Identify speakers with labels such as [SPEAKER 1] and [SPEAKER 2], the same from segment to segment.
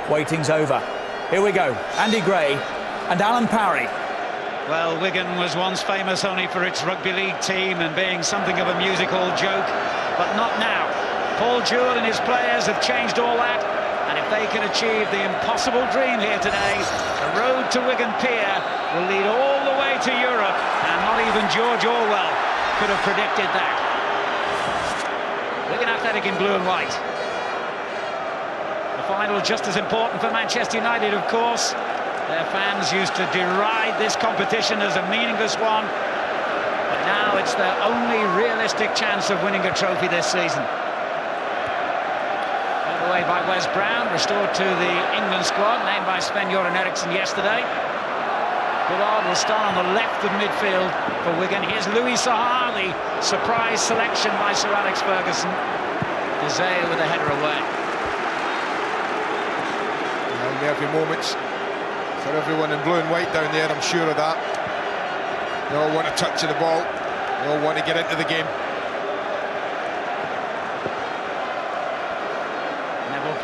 [SPEAKER 1] Waiting's over. Here we go. Andy Gray and Alan Parry.
[SPEAKER 2] Well, Wigan was once famous only for its rugby league team and being something of a musical joke, but not now. Paul Jewell and his players have changed all that, and if they can achieve the impossible dream here today, the road to Wigan Pier will lead all the way to Europe, and not even George Orwell could have predicted that. Wigan Athletic in blue and white. The final just as important for Manchester United, of course. Their fans used to deride this competition as a meaningless one, but now it's their only realistic chance of winning a trophy this season. Away by Wes Brown, restored to the England squad, named by Sven-Göran Eriksson yesterday. Bullard will start on the left of midfield for Wigan. Here's Louis Saha, the surprise selection by Sir Alex Ferguson. De Gea with a header away.
[SPEAKER 3] Nervy moments for everyone in blue and white down there, I'm sure of that. They all want a touch of the ball. They all want to get into the game.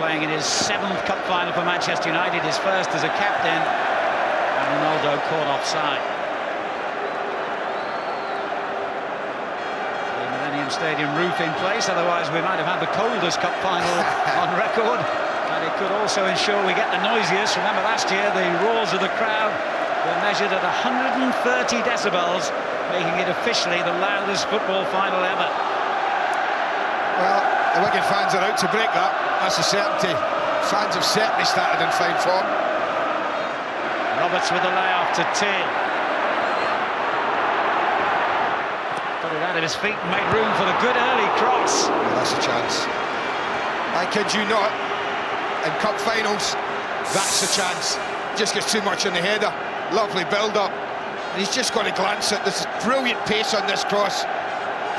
[SPEAKER 2] Playing in his 7th cup final for Manchester United, his first as a captain, and Ronaldo caught offside. The Millennium Stadium roof in place, otherwise we might have had the coldest cup final on record, and it could also ensure we get the noisiest. Remember last year the roars of the crowd were measured at 130 decibels, making it officially the loudest football final ever.
[SPEAKER 3] Well, the Wigan fans are out to break that. That's a certainty. Fans have certainly started in fine form.
[SPEAKER 2] Roberts with the layoff to Till. Got it out of his feet and made room for the good early cross.
[SPEAKER 3] Well, that's a chance. I kid you not. In cup finals, that's a chance. Just gets too much on the header. Lovely build-up. And he's just got to glance it. There's brilliant pace on this cross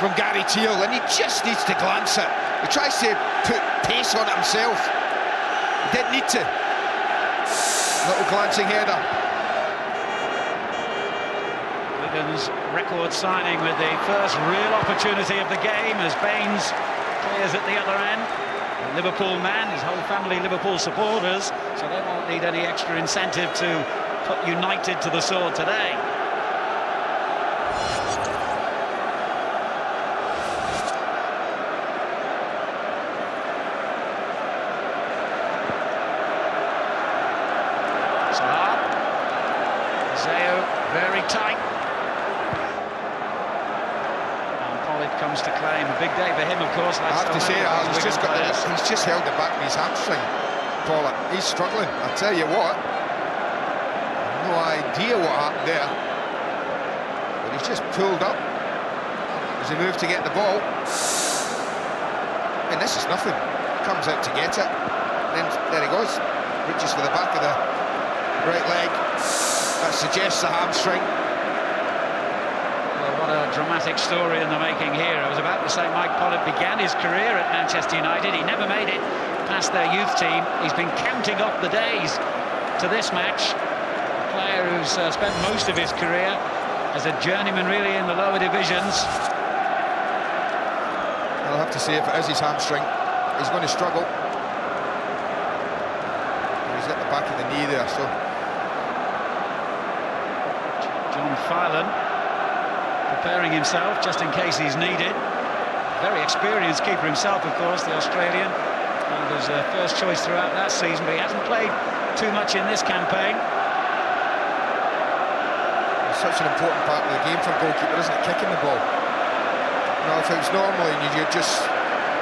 [SPEAKER 3] from Gary Teal, and he just needs to glance it. He tries to put pace on it himself. He didn't need to. Little glancing header.
[SPEAKER 2] Wigan's record signing with the first real opportunity of the game as Baines clears at the other end. A Liverpool man, his whole family Liverpool supporters, so they won't need any extra incentive to put United to the sword today. Saha. Very tight. And Pollard comes to claim. A big day for him, of course.
[SPEAKER 3] I have to say, he's just held it back with his hamstring, Pollard. He's struggling, I tell you what. No idea what happened there. But he's just pulled up as he moved to get the ball. And this is nothing. Comes out to get it. Then there he goes. Reaches for the back of the right leg. That suggests a hamstring.
[SPEAKER 2] Well, what a dramatic story in the making here. I was about to say Mike Pollard began his career at Manchester United. He never made it past their youth team. He's been counting up the days to this match. A player who's spent most of his career as a journeyman really in the lower divisions.
[SPEAKER 3] I'll have to say, if it is his hamstring, he's going to struggle. He's at the back of the knee there, so...
[SPEAKER 2] John Filan preparing himself just in case he's needed. Very experienced keeper himself, of course, the Australian. He was first choice throughout that season, but he hasn't played too much in this campaign.
[SPEAKER 3] It's such an important part of the game for a goalkeeper, isn't it? Kicking the ball. You know, if it was normally and you'd just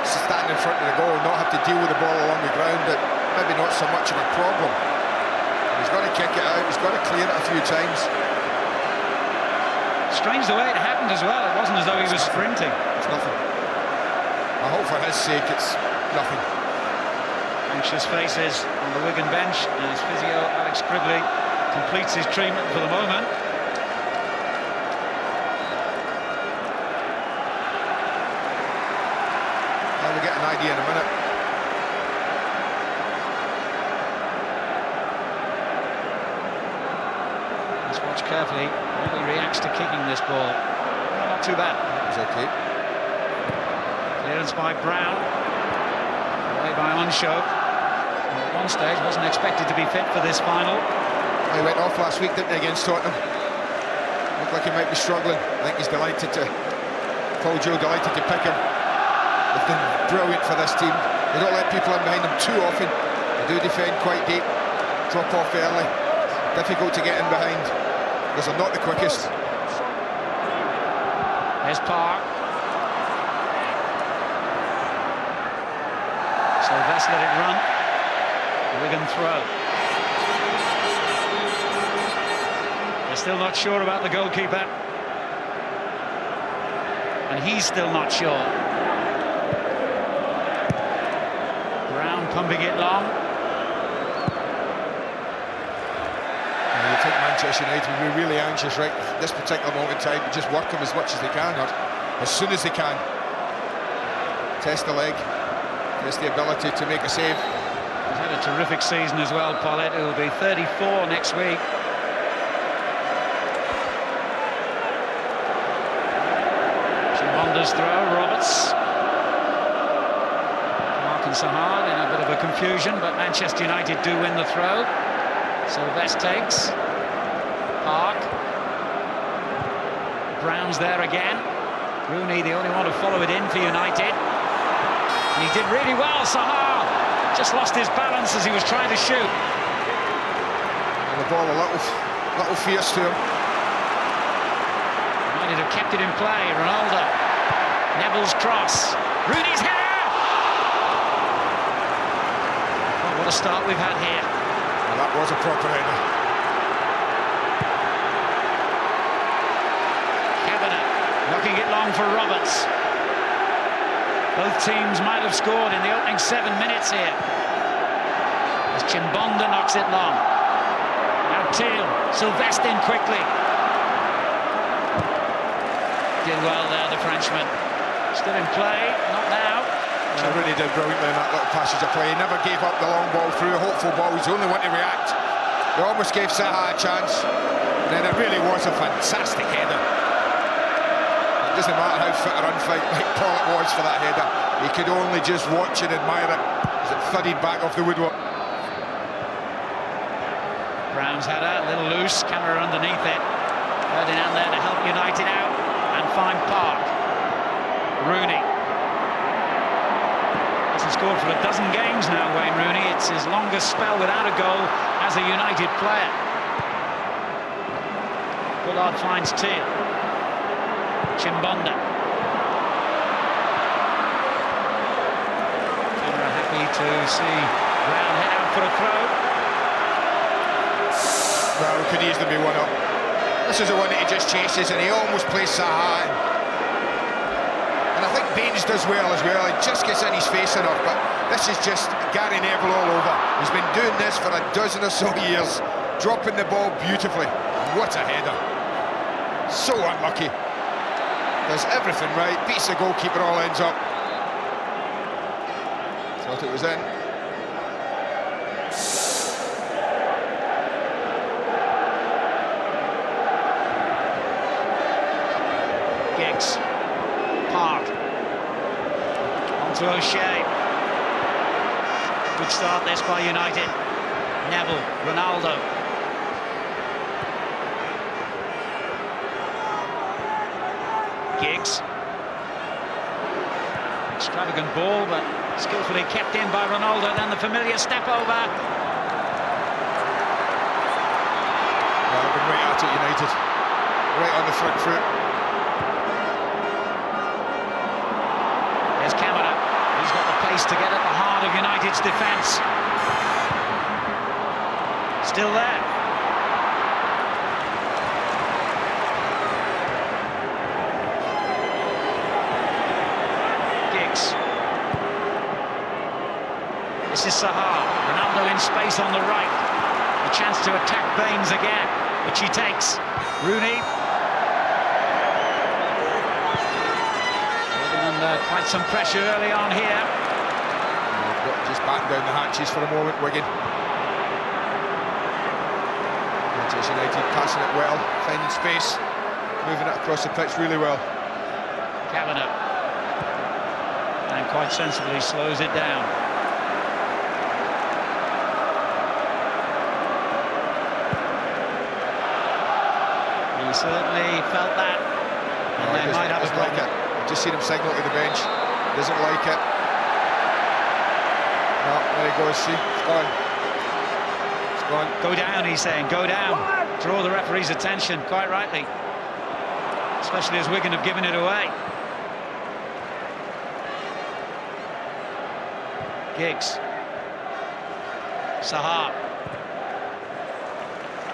[SPEAKER 3] stand in front of the goal and not have to deal with the ball along the ground, but maybe not so much of a problem. He's got to kick it out, he's got to clear it a few times.
[SPEAKER 2] Strange the way it happened as well. It wasn't as though he was sprinting.
[SPEAKER 3] It's nothing. I hope for his sake it's nothing.
[SPEAKER 2] Anxious faces on the Wigan bench as physio Alex Cribley completes his treatment for the moment.
[SPEAKER 3] We'll get an idea in a minute.
[SPEAKER 2] Let's watch carefully how he reacts to kicking this ball. Oh, not too bad.
[SPEAKER 3] It's okay.
[SPEAKER 2] Clearance by Brown. Away by Onshow. At one stage, wasn't expected to be fit for this final.
[SPEAKER 3] He went off last week, didn't he, against Tottenham? Looked like he might be struggling. I think he's delighted to... Paul Joe delighted to pick him. They've been brilliant for this team. They don't let people in behind them too often. They do defend quite deep, drop off early. Difficult to get in behind, because they're not the quickest.
[SPEAKER 2] There's Park. So let's let it run. Wigan throw. They're still not sure about the goalkeeper. And he's still not sure. Brown pumping it long.
[SPEAKER 3] Now, you think Manchester United will be really anxious right at this particular moment in time, but just work them as much as they can, or as soon as they can. Test the leg, test the ability to make a save.
[SPEAKER 2] He's had a terrific season as well, Paulette. He'll be 34 next week. Chimbonda's throw, Roberts. Mark and Saha in a bit of a confusion, but Manchester United do win the throw. Sylvester takes. Park. Brown's there again. Rooney, the only one to follow it in for United. And he did really well, Saha. Just lost his balance as he was trying to shoot.
[SPEAKER 3] And the ball a little fierce to him.
[SPEAKER 2] United have kept it in play. Ronaldo. Neville's cross. Rooney's header! Oh, what a start we've had here.
[SPEAKER 3] Well, that was a proper header.
[SPEAKER 2] Knocking it long for Roberts. Both teams might have scored in the opening 7 minutes here. As Chimbonda knocks it long. Now Teal, Sylvester in quickly. Did well there, the Frenchman. Still in play, not now.
[SPEAKER 3] Yeah, really did brilliantly in that little passage of play. He never gave up the long ball through, a hopeful ball. He's the only one to react. He almost gave Saha a chance. And then it really was a fantastic header. It doesn't matter how fit or unfit like Paul it was for that header. He could only just watch and admire it as it thudded back off the woodwork.
[SPEAKER 2] Brown's header, a little loose, camera underneath it. Ferdinand there to help United out and find Park. Rooney. Hasn't scored for a dozen games now, Wayne Rooney. It's his longest spell without a goal as a United player. Bullard finds Teal. Chimbonda. Camera happy to see Brown head out for a throw.
[SPEAKER 3] Well, it could easily be 1-up. This is the one that he just chases, and he almost plays Saha in. And I think Baines does well as well. He just gets in his face enough, but this is just Gary Neville all over. He's been doing this for a dozen or so years, dropping the ball beautifully. What a header. So unlucky. Does everything right, beats the goalkeeper, all ends up. Thought it was in.
[SPEAKER 2] Giggs. Park. Onto O'Shea. Good start this by United. Neville, Ronaldo. Giggs. Extravagant ball, but skillfully kept in by Ronaldo. Then the familiar step over.
[SPEAKER 3] Well, been right at it, United. Right on the front foot.
[SPEAKER 2] There's Camera. He's got the pace to get at the heart of United's defence. Still there. This is Saha. Ronaldo in space on the right. A chance to attack Baines again, which he takes. Rooney. Under quite some pressure early on here.
[SPEAKER 3] Just batten down the hatches for a moment, Wigan. Manchester United passing it well, finding space, moving it across the pitch really well.
[SPEAKER 2] Kavanagh. And quite sensibly slows it down. certainly felt that. And
[SPEAKER 3] No,
[SPEAKER 2] they might have a
[SPEAKER 3] doesn't like
[SPEAKER 2] problem.
[SPEAKER 3] it. I've just seen him signal to the bench. Doesn't like it. No, there he goes, see, it's gone. It's gone.
[SPEAKER 2] Go down, he's saying, go down. Draw the referee's attention, quite rightly. Especially as Wigan have given it away. Giggs. Saha.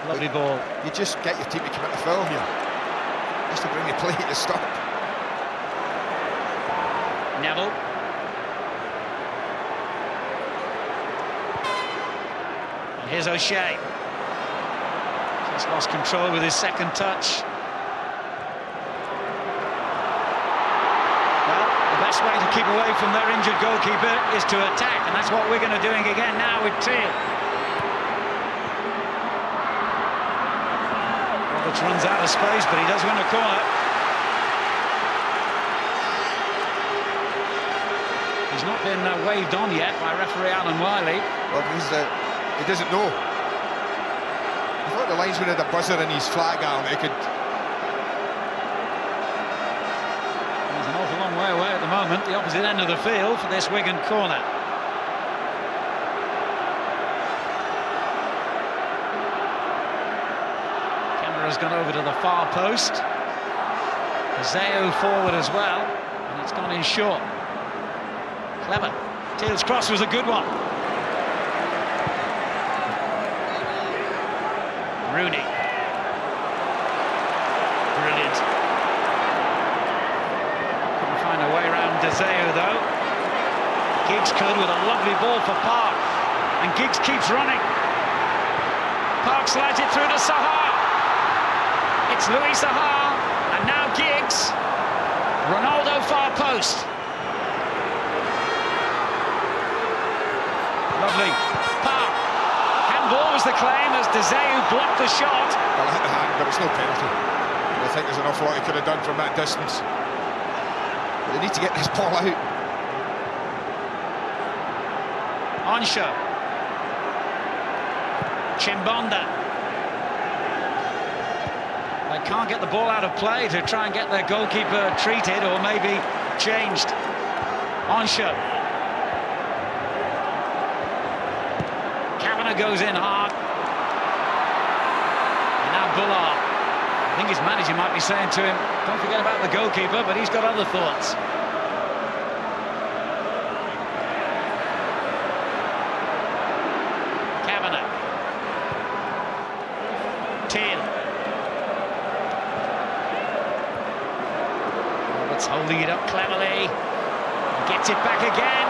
[SPEAKER 2] Lovely ball.
[SPEAKER 3] You just get your team to commit a foul here. Just to bring the play to stop.
[SPEAKER 2] Neville. And here's O'Shea. Just lost control with his second touch. Well, the best way to keep away from their injured goalkeeper is to attack, and that's what Wigan are doing again now with Teal. Roberts runs out of space, but he does win a corner. He's not been waved on yet by referee Alan Wiley.
[SPEAKER 3] Well, he doesn't know. I thought the linesman had a buzzer in his flag arm. He could.
[SPEAKER 2] He's an awful long way away at the moment, the opposite end of the field for this Wigan corner. Camera's gone over to the far post. Zaha forward as well, and it's gone in short. Clever. Teal's cross was a good one. Rooney. Brilliant. Couldn't find a way around Zaha though. Giggs could with a lovely ball for Park. And Giggs keeps running. Park slides it through to Saha. It's Louis Saha. And now Giggs. Ronaldo far post. Lovely. Park. Handball was the claim as Zaha blocked the shot.
[SPEAKER 3] Well, hit the hand, but it's no penalty. I think there's an awful lot he could have done from that distance. But they need to get this ball out.
[SPEAKER 2] Onsha. Chimbonda. They can't get the ball out of play to try and get their goalkeeper treated or maybe changed. Onsha. Goes in hard. And now Bullard. I think his manager might be saying to him, don't forget about the goalkeeper, but he's got other thoughts. Kavanagh. Teal. Roberts holding it up cleverly. Gets it back again.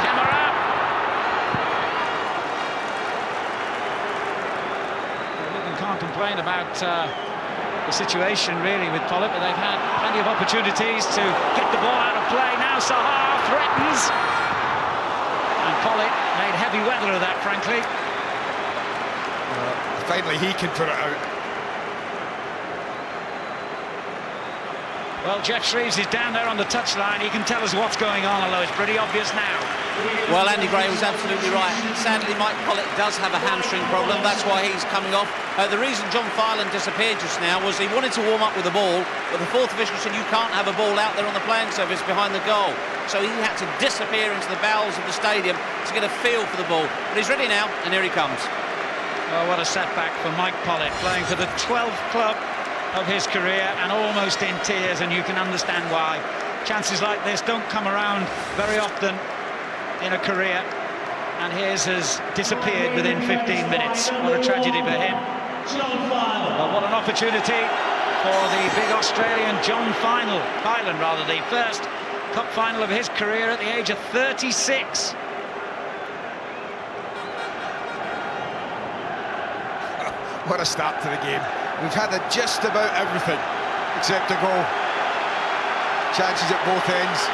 [SPEAKER 2] Camera. Can't complain about the situation really with Pollock, but they've had plenty of opportunities to get the ball out of play. Now Saha threatens, and Pollock made heavy weather of that, frankly.
[SPEAKER 3] Finally he can put it out.
[SPEAKER 2] Well, Jeff Shreves is down there on the touchline. He can tell us what's going on, although it's pretty obvious now.
[SPEAKER 4] Well, Andy Gray was absolutely right. Sadly, Mike Pollock does have a hamstring problem. That's why he's coming off. The reason John Filan disappeared just now was he wanted to warm up with the ball, but the fourth official said you can't have a ball out there on the playing surface behind the goal. So he had to disappear into the bowels of the stadium to get a feel for the ball. But he's ready now, and here he comes.
[SPEAKER 2] Oh, what a setback for Mike Pollock, playing for the 12th club of his career and almost in tears, and you can understand why. Chances like this don't come around very often in a career, and his has disappeared within 15 minutes. What a tragedy for him. Well, what an opportunity for the big Australian John Filan, the first cup final of his career at the age of 36.
[SPEAKER 3] What a start to the game. We've had just about everything except a goal. Chances at both ends.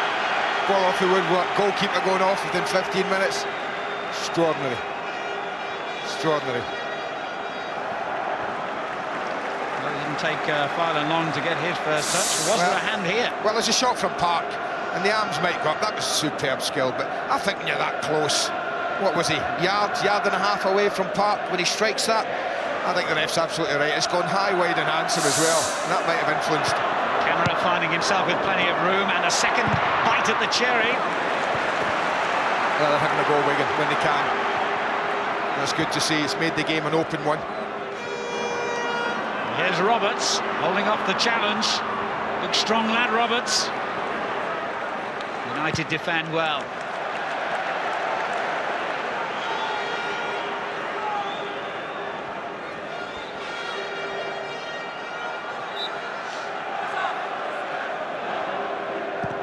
[SPEAKER 3] Ball off the woodwork. Goalkeeper going off within 15 minutes. Extraordinary. Extraordinary.
[SPEAKER 2] Well, it didn't take Filan long to get his first touch. Was there a hand here?
[SPEAKER 3] Well, there's a shot from Park, and the arms might go up. That was superb skill, but I think when you're that close, what was he? Yard and a half away from Park when he strikes that. I think the ref's absolutely right. It's gone high, wide and handsome as well, and that might have influenced.
[SPEAKER 2] Camera finding himself with plenty of room, and a second bite at the cherry.
[SPEAKER 3] Well, they're having a go, Wigan, when they can. That's good to see. It's made the game an open one.
[SPEAKER 2] Here's Roberts, holding off the challenge. Big strong lad, Roberts. United defend well.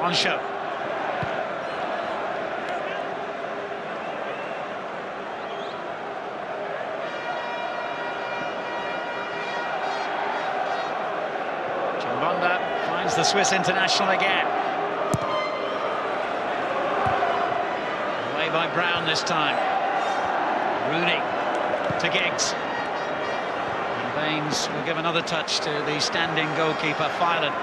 [SPEAKER 2] On show. Finds the Swiss international again. Away by Brown this time. Rooney to Giggs. And Baines will give another touch to the standing goalkeeper, Filan.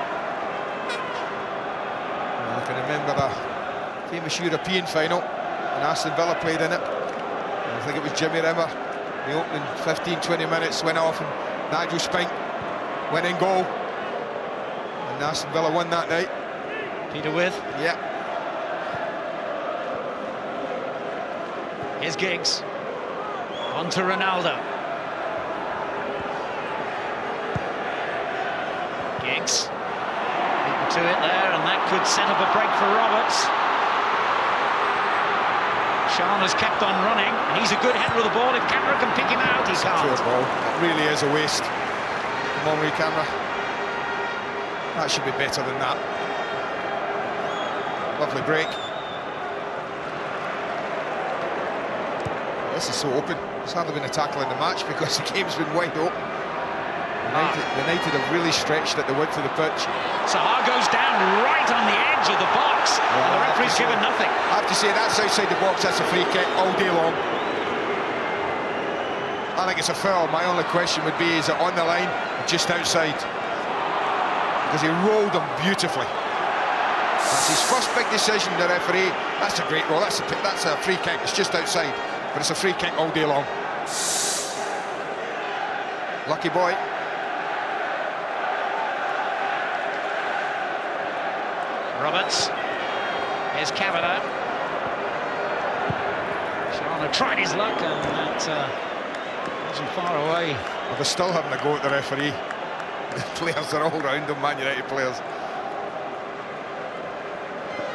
[SPEAKER 3] Well, I can remember a famous European final, and Aston Villa played in it. I think it was Jimmy Rimmer. The opening 15-20 minutes went off, and Nigel Spink went in goal. And Aston Villa won that night.
[SPEAKER 2] Peter With.
[SPEAKER 3] Yeah.
[SPEAKER 2] Here's Giggs. On to Ronaldo. Giggs. Beaten to it there, and that could set up a break for Roberts. Sean has kept on running, and he's a good header of the ball. If Camera can pick him out, he can't.
[SPEAKER 3] Poor ball. It really is a waste. Come on, Camera. That should be better than that. Lovely break. This is so open. There's hardly been a tackle in the match because the game's been wide open. United have really stretched at the width of the pitch.
[SPEAKER 2] Saha goes down right on the edge of the box. And the referee's given nothing.
[SPEAKER 3] I have to say, that's outside the box. That's a free kick all day long. I think it's a foul. My only question would be, is it on the line or just outside? Because he rolled him beautifully. That's his first big decision, the referee. That's a great roll. That's a free kick. It's just outside, but it's a free kick all day long. Lucky boy.
[SPEAKER 2] Roberts. Here's Kavanagh. Sean tried his luck, and that wasn't far away.
[SPEAKER 3] Well, they're still having a go at the referee. The players are all round them, Man United players.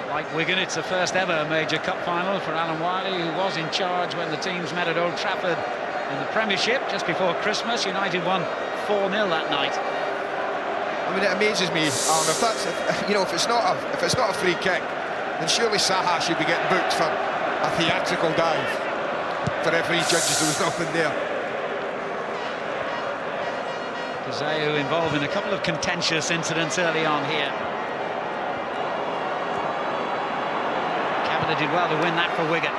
[SPEAKER 2] Like Wigan, it's the first ever major cup final for Alan Wiley, who was in charge when the teams met at Old Trafford in the Premiership just before Christmas. United won 4-0 that night.
[SPEAKER 3] I mean, it amazes me, Alan, if it's not a free kick, then surely Saha should be getting booked for a theatrical dive. For referee judges, there was nothing there.
[SPEAKER 2] Zayu involved in a couple of contentious incidents early on here. Kavanagh did well to win that for Wigan.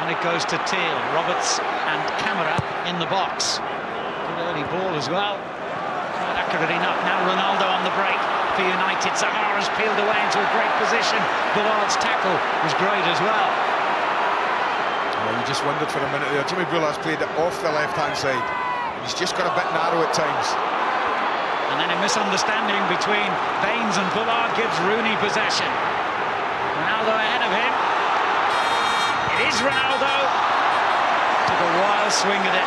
[SPEAKER 2] On it goes to Teal. Roberts and Camera in the box. Good early ball as well. Quite accurate enough. Now Ronaldo on the break for United. Saha has peeled away into a great position. Bullard's tackle was great as well.
[SPEAKER 3] Well, you just wondered for a minute there. Jimmy Bullard's played it off the left-hand side. He's just got a bit narrow at times.
[SPEAKER 2] And then a misunderstanding between Baines and Bullard gives Rooney possession. Ronaldo ahead of him. It is Ronaldo. Took a wild swing at it.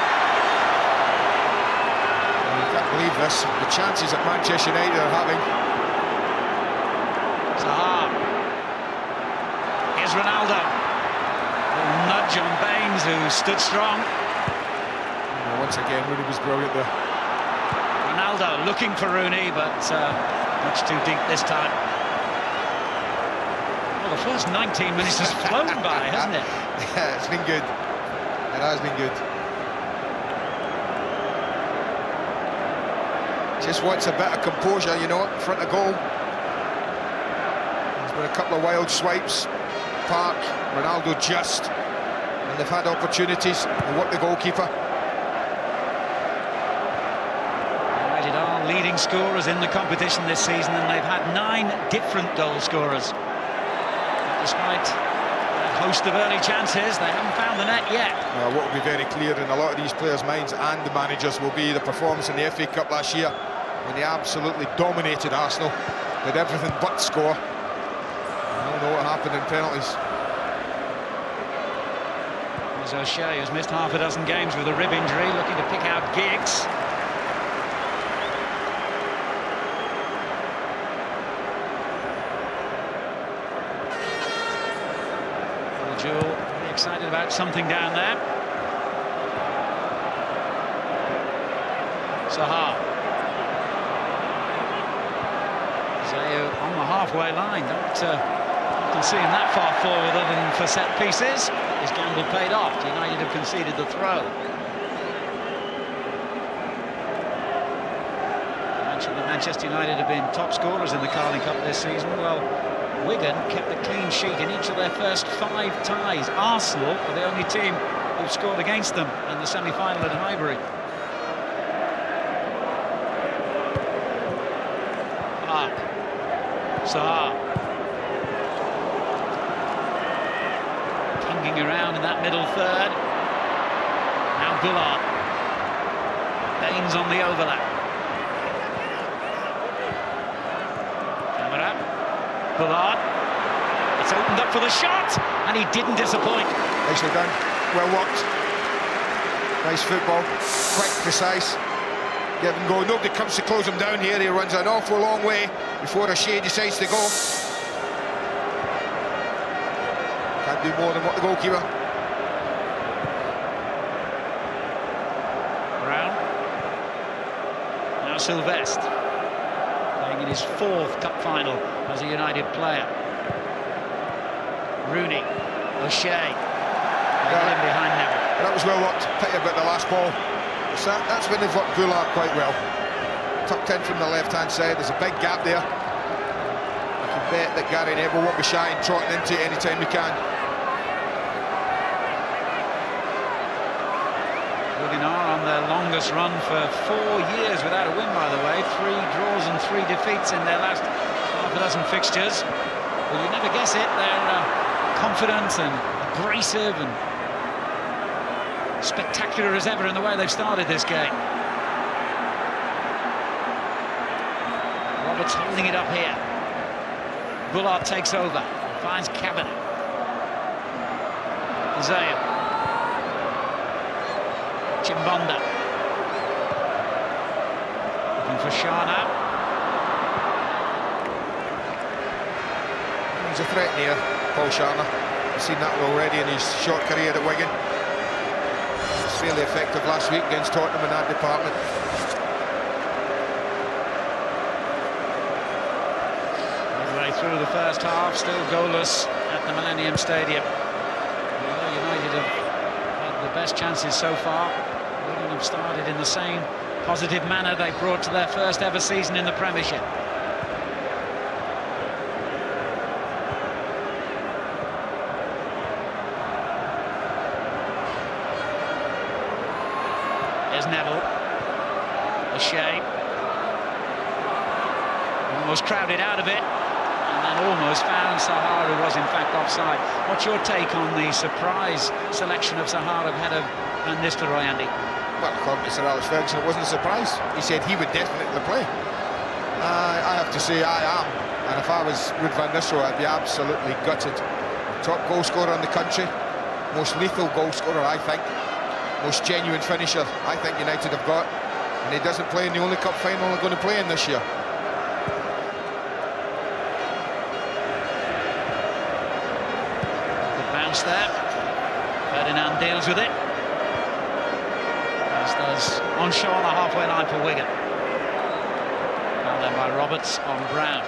[SPEAKER 3] You can't believe this. The chances that Manchester United are having.
[SPEAKER 2] Saha. Here's Ronaldo. A little nudge on Baines, who stood strong.
[SPEAKER 3] Once again, Rooney was brilliant there.
[SPEAKER 2] Ronaldo looking for Rooney, but much too deep this time. Well, the first 19 minutes has flown by, hasn't it?
[SPEAKER 3] Yeah, it's been good. It has been good. Just wants a bit of composure, you know, in front of goal. There's been a couple of wild swipes. Park, Ronaldo just. And they've had opportunities. They want the goalkeeper.
[SPEAKER 2] Leading scorers in the competition this season, and they've had 9 different goal scorers. Despite that host of early chances. They haven't found the net yet.
[SPEAKER 3] What will be very clear in a lot of these players' minds and the managers will be the performance in the FA Cup last year when they absolutely dominated Arsenal, did everything but score. I don't know what happened in penalties.
[SPEAKER 2] There's O'Shea, who's missed half a dozen games with a rib injury, looking to pick out Giggs. Jewel, very excited about something down there. Saha. Zayu on the halfway line. Don't often see him that far forward other than for set pieces. His gamble paid off. United have conceded the throw. I mentioned that Manchester United have been top scorers in the Carling Cup this season. Well, Wigan kept a clean sheet in each of their first 5 ties. Arsenal are the only team who've scored against them in the semi-final at Highbury. Saha. Pinging around in that middle third. Now Bullard. Baines on the overlap. Bullard, it's opened up for the shot, and he didn't disappoint.
[SPEAKER 3] Nicely done, well worked. Nice football, quick, precise. Give and go, nobody comes to close him down here. He runs an awful long way before O'Shea decides to go. Can't do more than what the goalkeeper.
[SPEAKER 2] Brown. Now Sylvestre. In his 4th cup final as a United player. Rooney, O'Shea, in behind Neville.
[SPEAKER 3] That was well worked. Pity about the last ball. That's when they've worked Bullard quite well. Tucked in from the left-hand side. There's a big gap there. I can bet that Gary Neville won't be shy and trotting into it anytime he can.
[SPEAKER 2] Wigan are on their longest run for 4 years without a win, by the way. 3 draws and 3 defeats in their last half a dozen fixtures. Well, you never guess it. They're confident and abrasive and spectacular as ever in the way they've started this game. Roberts holding it up here. Bullard takes over, finds Cabinet. Zayu. Chimbonda. Looking for Shah now.
[SPEAKER 3] He's a threat here, Paul Sharner. I've seen that already in his short career at Wigan. He was fairly effective last week against Tottenham in that department.
[SPEAKER 2] Midway through the first half, still goalless at the Millennium Stadium. United have had the best chances so far. Wigan have started in the same positive manner they brought to their first ever season in the Premiership. There's Neville. O'Shea. Almost crowded out of it. And then almost found Saha, who was in fact offside. What's your take on the surprise selection of Saha ahead of Van Nistelrooy, Andy?
[SPEAKER 3] Well, according to Sir Alex Ferguson, it wasn't a surprise. He said he would definitely play. I have to say I am. And if I was Ruud van Nistelrooy, I'd be absolutely gutted. Top goal scorer in the country. Most lethal goal scorer, I think. Most genuine finisher I think United have got. And he doesn't play in the only cup final they're going to play in this year.
[SPEAKER 2] Bounce there. Ferdinand deals with it. As does Onshaw on the halfway line for Wigan. Found then by Roberts on Brown.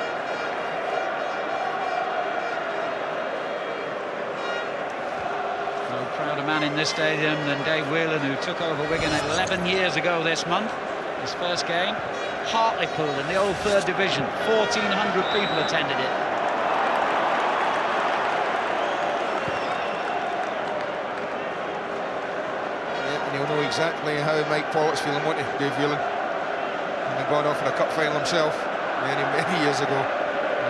[SPEAKER 2] No prouder man in this stadium than Dave Whelan, who took over Wigan 11 years ago this month. His first game, Hartlepool in the old third division. 1,400 people attended it.
[SPEAKER 3] He'll know exactly how Mike Pollock's feeling, won't he, Dave Whelan? And he gone off for a cup final himself many years ago.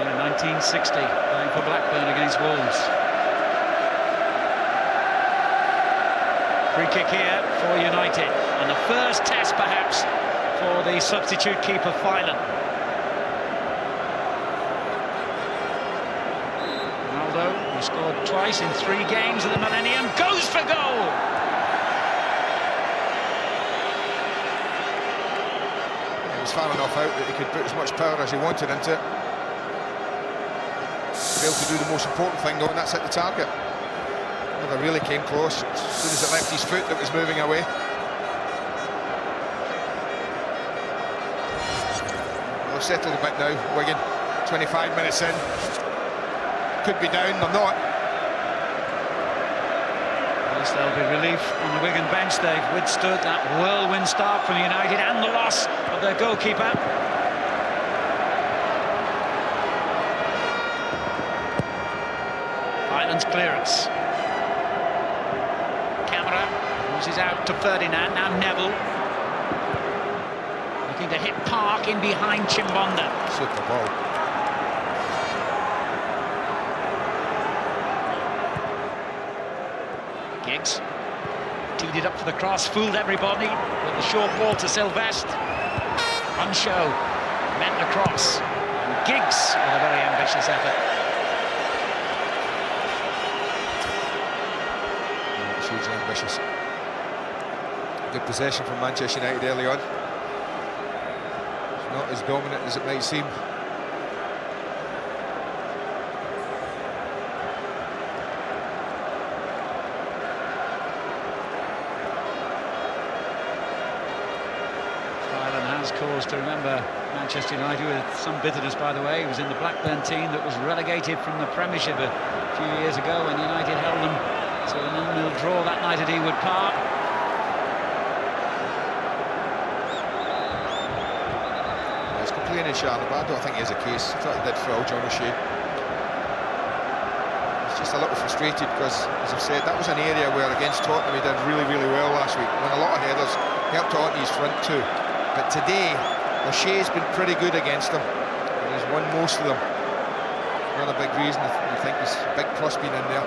[SPEAKER 2] Yeah, 1960, playing for Blackburn against Wolves. Free kick here for United, and the first test perhaps for the substitute keeper Phelan. Ronaldo, who scored twice in 3 games at the Millennium, goes for goal!
[SPEAKER 3] He was far enough out that he could put as much power as he wanted into it. Failed to do the most important thing though, and that's hit the target. Never really came close. As soon as it left his foot, it was moving away. They've settled a bit now, Wigan. 25 minutes in. Could be down, they're not.
[SPEAKER 2] Yes, there'll be relief on the Wigan bench. They've withstood that whirlwind start from United and the loss of their goalkeeper. Ireland's clearance. Is out to Ferdinand, now Neville. Looking to hit Park in behind Chimbonda.
[SPEAKER 3] Super ball.
[SPEAKER 2] Giggs teed it up for the cross, fooled everybody with the short ball to Sylvestre. Unshow met the cross. And Giggs with a very ambitious effort.
[SPEAKER 3] Hugely ambitious. Good possession from Manchester United early on. It's not as dominant as it might seem.
[SPEAKER 2] Ireland has cause to remember Manchester United with some bitterness, by the way. He was in the Blackburn team that was relegated from the Premiership a few years ago when United held them to a 0-0 draw that night at Ewood Park.
[SPEAKER 3] In Charlotte, but I don't think he is a case. I thought he did foul John O'Shea. He's just a little frustrated because, as I've said, that was an area where against Tottenham he did really, really well last week. Won a lot of headers, helped on his front too. But today, O'Shea's been pretty good against him. And he's won most of them. Another big reason I think there's a big plus being in there.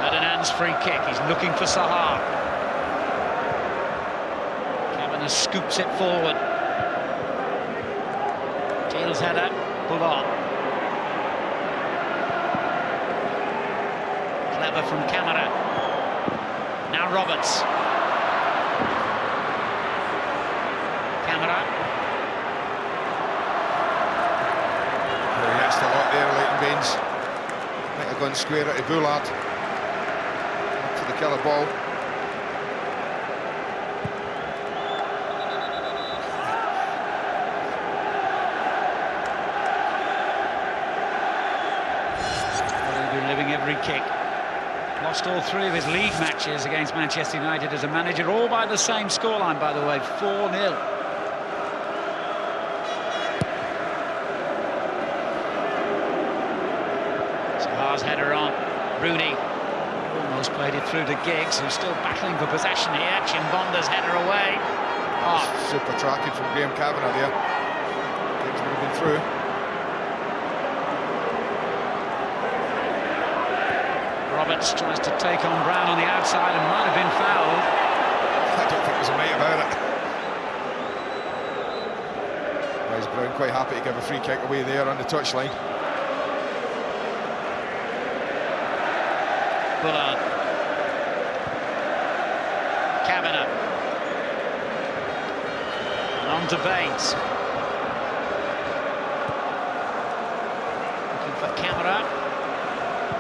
[SPEAKER 2] Ferdinand's free kick, he's looking for Saha. Scoops it forward. Tails header, pulled on. Clever from Camara. Now Roberts. Camara.
[SPEAKER 3] Oh, he asked a lot there, Leighton Baines. Might have gone square at Bullard. Up to the killer ball.
[SPEAKER 2] Every kick. Lost all 3 of his league matches against Manchester United as a manager, all by the same scoreline, by the way, 4-0. Saha's header on. Rooney almost played it through to Giggs, who's still battling for possession here. Chimbonda's header away.
[SPEAKER 3] Super tracking from Graham Kavanagh there. Giggs would have been through.
[SPEAKER 2] Roberts tries to take on Brown on the outside and might have been fouled.
[SPEAKER 3] I don't think there's a mate about it. Whereas Brown quite happy to give a free kick away there on the touchline.
[SPEAKER 2] Bullard. Kavanagh. And on to Baines. Looking for Camara.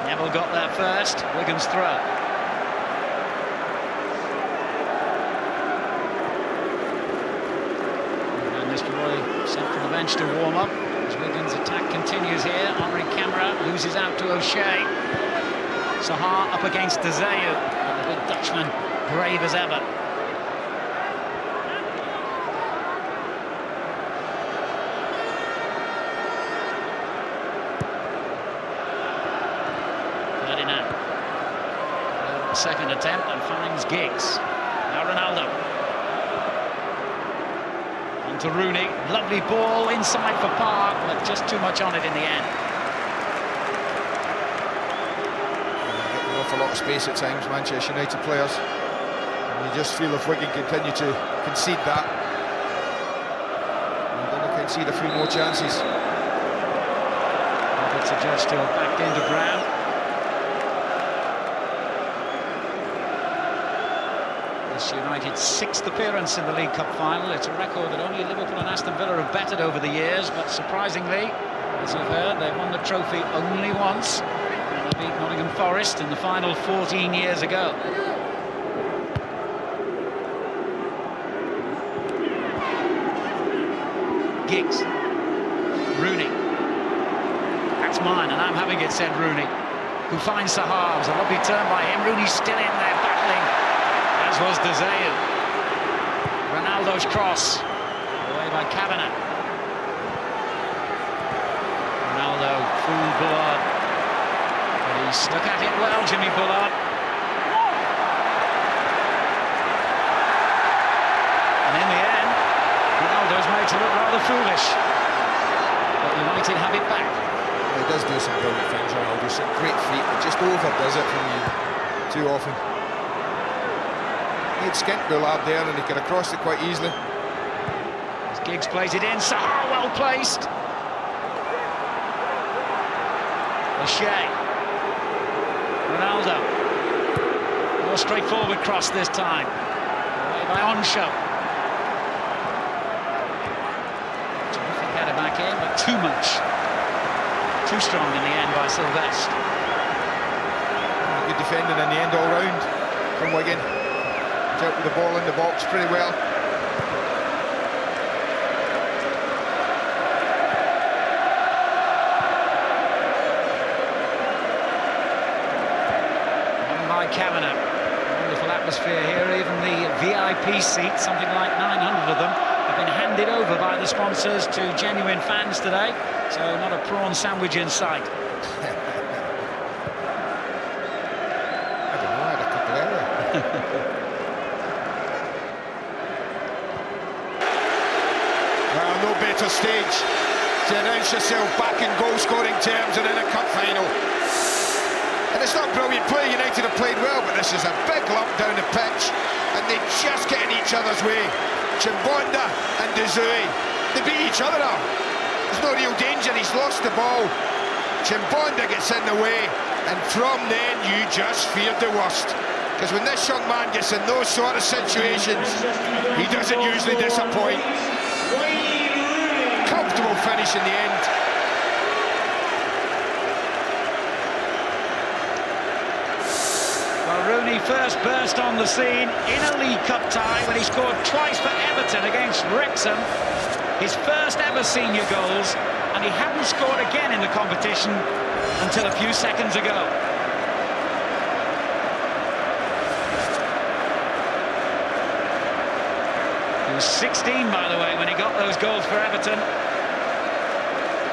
[SPEAKER 2] Neville got there first. Wigan's throw. And Mr. Roy sent from the bench to warm up as Wigan's attack continues here. Henri Camara loses out to O'Shea. Saha up against De Zeu. And the big Dutchman, brave as ever. Second attempt and finds Giggs. Now Ronaldo. On to Rooney. Lovely ball inside for Park, but just too much on it in the end.
[SPEAKER 3] awful lot of space at times, Manchester United players. And you just feel if Wigan continue to concede that, you're going to concede a few more chances.
[SPEAKER 2] It's adjusted back into Brown. This United's 6th appearance in the League Cup final. It's a record that only Liverpool and Aston Villa have battered over the years, but surprisingly, as you've heard, they've won the trophy only once. And they beat Nottingham Forest in the final 14 years ago. Giggs. Rooney. That's mine, and I'm having it, said Rooney, who finds Saha. It was a lovely turn by him. Rooney's still in there battling, as was De Gea. Ronaldo's cross, away by Kavanagh. Ronaldo, full Bullard. But he stuck at it well, Jimmy Bullard. And in the end, Ronaldo's made to look rather foolish. But United have it back.
[SPEAKER 3] He does do some brilliant things, Ronaldo, some great feet, but just overdoes it for me too often. He had skint Bullard there and he could have crossed it quite easily.
[SPEAKER 2] As Giggs plays it in, Saha well placed. O'Shea. Ronaldo. More straightforward cross this time. Away by Onshow. Terrific header back in, but too much. Too strong in the end by Sylvestre.
[SPEAKER 3] Good defending in the end all round from Wigan. Dealt with the ball in the box pretty well.
[SPEAKER 2] And by Kavanagh. Wonderful atmosphere here. Even the VIP seats, something like 900 of them, have been handed over by the sponsors to genuine fans today. So not a prawn sandwich in sight.
[SPEAKER 3] I don't know, I had a couple earlier. Well, no better stage to announce yourself back in goal-scoring terms and in a cup final. And it's not brilliant play. United have played well, but this is a big lump down the pitch, and they just get in each other's way. Chimbonda and De Gea, they beat each other up. There's no real danger, he's lost the ball. Chimbonda gets in the way, and from then you just feared the worst. Because when this young man gets in those sort of situations, he doesn't usually disappoint. Comfortable finish in the end.
[SPEAKER 2] Well, Rooney first burst on the scene in a League Cup tie when he scored twice for Everton against Wrexham. His first ever senior goals, and he hadn't scored again in the competition until a few seconds ago. He was 16, by the way, when he got those goals for Everton,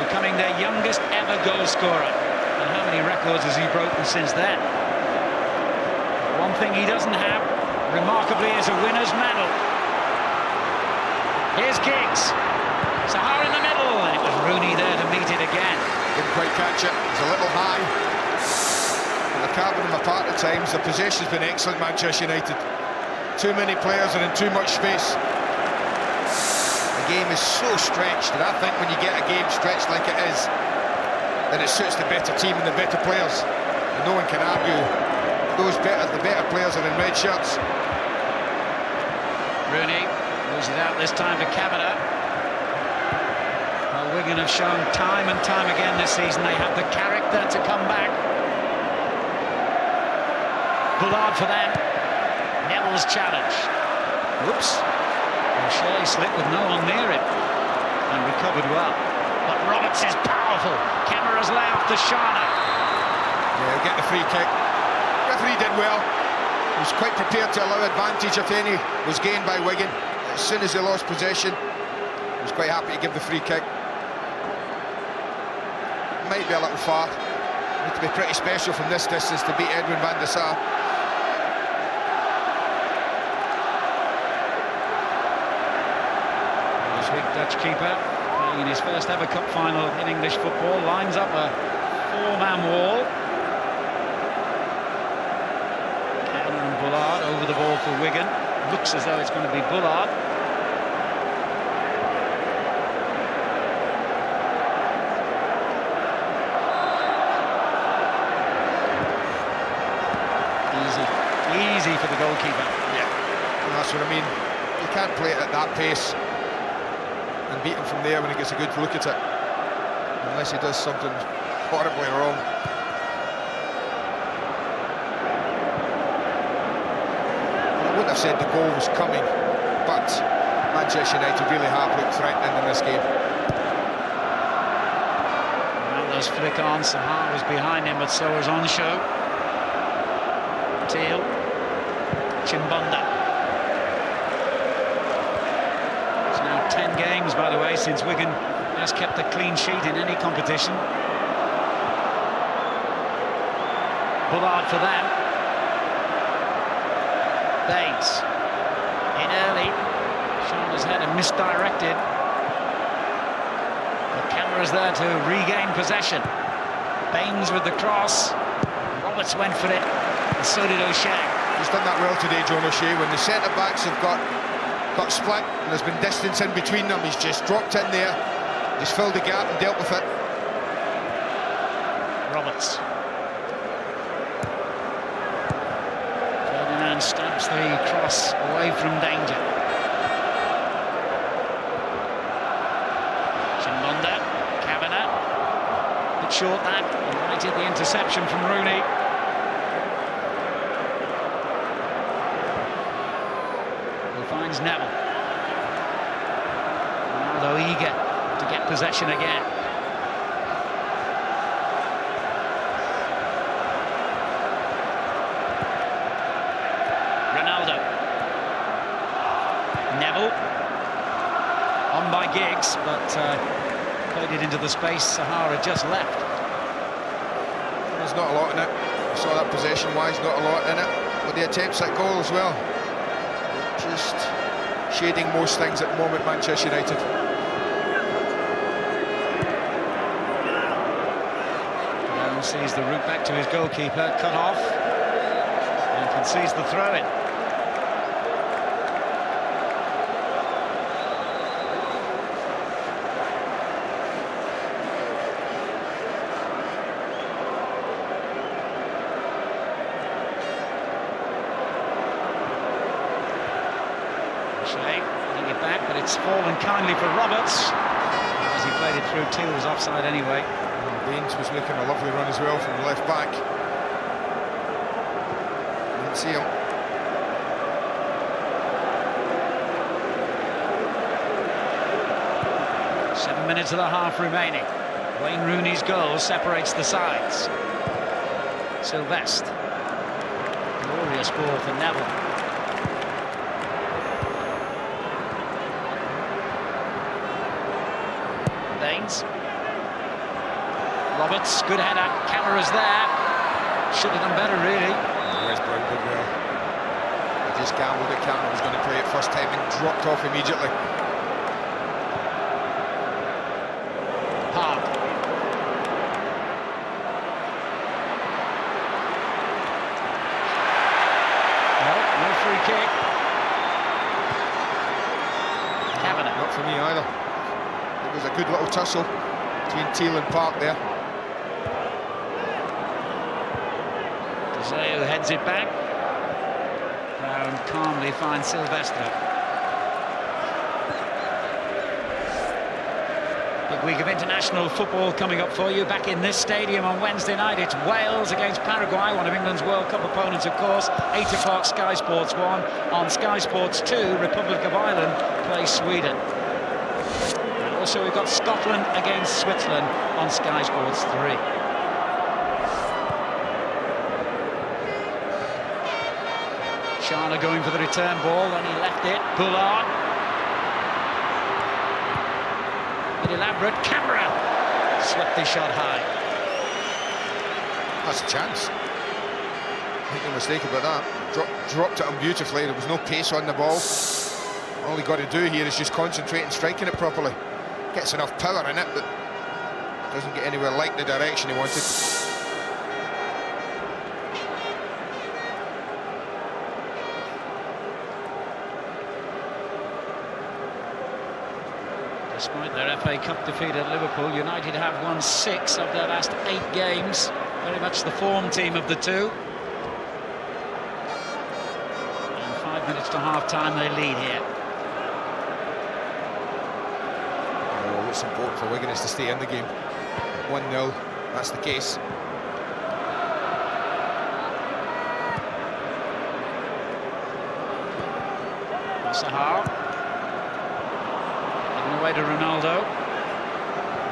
[SPEAKER 2] becoming their youngest ever goal scorer. And how many records has he broken since then? One thing he doesn't have, remarkably, is a winner's medal. Here's Giggs. Saha in the middle, and it was Rooney there to meet it again.
[SPEAKER 3] Didn't quite catch it, it was a little high. And they're carving him apart at times. The possession's been excellent, Manchester United. Too many players are in too much space. The game is so stretched, and I think when you get a game stretched like it is, then it suits the better team and the better players. And no one can argue the better players are in red shirts.
[SPEAKER 2] Rooney moves it out this time to Kavanagh. Well, Wigan have shown time and time again this season they have the character to come back. Bullard for them. Neville's challenge. Whoops. O'Shea slipped with no one near him and recovered well. But Roberts is powerful. Cameras lay off to Shana.
[SPEAKER 3] Yeah, get the free kick. Referee did well. He was quite prepared to allow advantage if any was gained by Wigan. As soon as they lost possession, he was quite happy to give the free kick. Might be a little far. Need to be pretty special from this distance to beat Edwin van der Sar.
[SPEAKER 2] This big Dutch keeper, playing in his first ever cup final in English football, lines up a four-man wall. over the ball for Wigan. Looks as though it's going to be Bullard. Easy for the goalkeeper.
[SPEAKER 3] Yeah, and that's what I mean. You can't play it at that pace and beat him from there when he gets a good look at it, unless he does something horribly wrong. I wouldn't have said the goal was coming, but Manchester United really have looked threatening in this game.
[SPEAKER 2] Ronaldo's flick on, Saha was behind him, but so was on show. Teal, Chimbonda. It's now 10 games, by the way, since Wigan has kept a clean sheet in any competition. Bullard for them. Baines in early. Shoulders head and misdirected. The camera's there to regain possession. Baines with the cross. Roberts went for it, and so did O'Shea.
[SPEAKER 3] He's done that well today, John O'Shea. When the centre-backs have got split and there's been distance in between them, he's just dropped in there, just filled the gap and dealt with it.
[SPEAKER 2] Roberts. Ferdinand stabs the cross away from danger. Chimbonda, Kavanagh. Bit short that, invited the interception from Rooney. Finds Neville. Ronaldo eager to get possession again. Ronaldo. Neville. On by Giggs, but played it into the space Saha just left.
[SPEAKER 3] There's not a lot in it. I saw that possession-wise, not a lot in it. But the attempts at goal as well. Just shading most things at the moment, Manchester United.
[SPEAKER 2] Brown sees the route back to his goalkeeper, cut off, and concedes the throw-in. Getting it back, but it's fallen kindly for Roberts. As he played it through, Teal was offside anyway.
[SPEAKER 3] Baines was making a lovely run as well from the left back. Didn't see him.
[SPEAKER 2] Seven minutes of the half remaining. Wayne Rooney's goal separates the sides. Sylvestre. Glorious ball for Neville. Baines. Roberts, good header. Camera's there. Should have done better, really.
[SPEAKER 3] West Brown did well. He just gambled that Cameron was going to play it first time and dropped off immediately.
[SPEAKER 2] Park. No free kick. Kavanagh.
[SPEAKER 3] Not for me either. It was a good little tussle between Teal and Park there.
[SPEAKER 2] Zeo heads it back. Brown calmly finds Sylvestre. Big week of international football coming up for you. Back in this stadium on Wednesday night, it's Wales against Paraguay, one of England's World Cup opponents, of course. 8 o'clock, Sky Sports 1. On Sky Sports 2, Republic of Ireland plays Sweden. And also we've got Scotland against Switzerland on Sky Sports 3. Shana going for the return ball, and he left it. Bullard. An elaborate camera. Swept his shot high.
[SPEAKER 3] That's a chance. Make no mistake about that. Dropped it on beautifully. There was no pace on the ball. All he got to do here is just concentrate and striking it properly. Gets enough power in it, but doesn't get anywhere like the direction he wanted.
[SPEAKER 2] Despite their FA Cup defeat at Liverpool, United have won 6 of their last 8 games. Very much the form team of the two. And 5 minutes to half-time, they lead here.
[SPEAKER 3] Oh, what's important for Wigan is to stay in the game. 1-0, that's the case.
[SPEAKER 2] Saha. Given away to Ronaldo.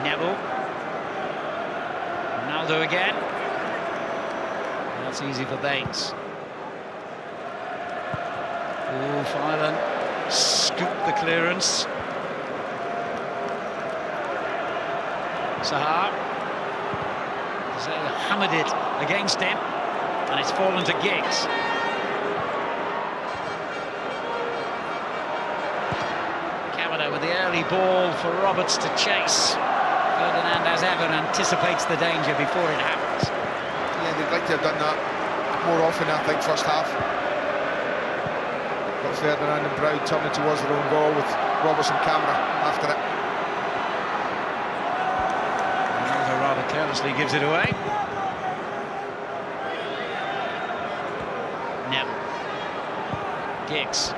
[SPEAKER 2] Neville. Ronaldo again. That's easy for Baines. Oh, Filan scooped the clearance. Saha. Zaha hammered it against him, and it's fallen to Giggs. With the early ball for Roberts to chase. Ferdinand, as ever, anticipates the danger before it happens.
[SPEAKER 3] Yeah, they'd like to have done that more often, I think, first half. Got Ferdinand and Brown turning towards their own goal with Roberts and Camera after it.
[SPEAKER 2] Ronaldo rather carelessly gives it away. Neville. Giggs.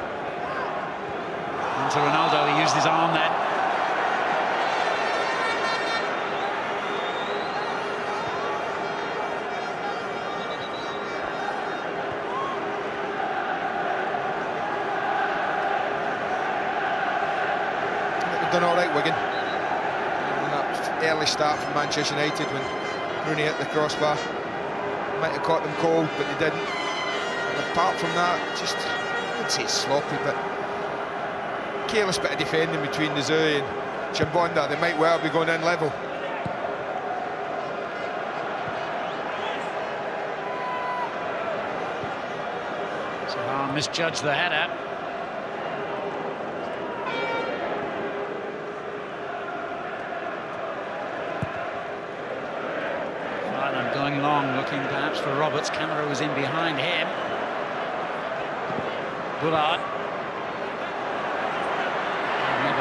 [SPEAKER 2] To Ronaldo, he used his arm then.
[SPEAKER 3] They've done all right, Wigan. And that early start from Manchester United when Rooney hit the crossbar. Might have caught them cold, but they didn't. And apart from that, just, I wouldn't say it's sloppy, but careless bit of defending between Nzui and Chimbonda. They might well be going in level.
[SPEAKER 2] Saha misjudged the header. Filan going long, looking perhaps for Roberts. Camera was in behind him. Bullard.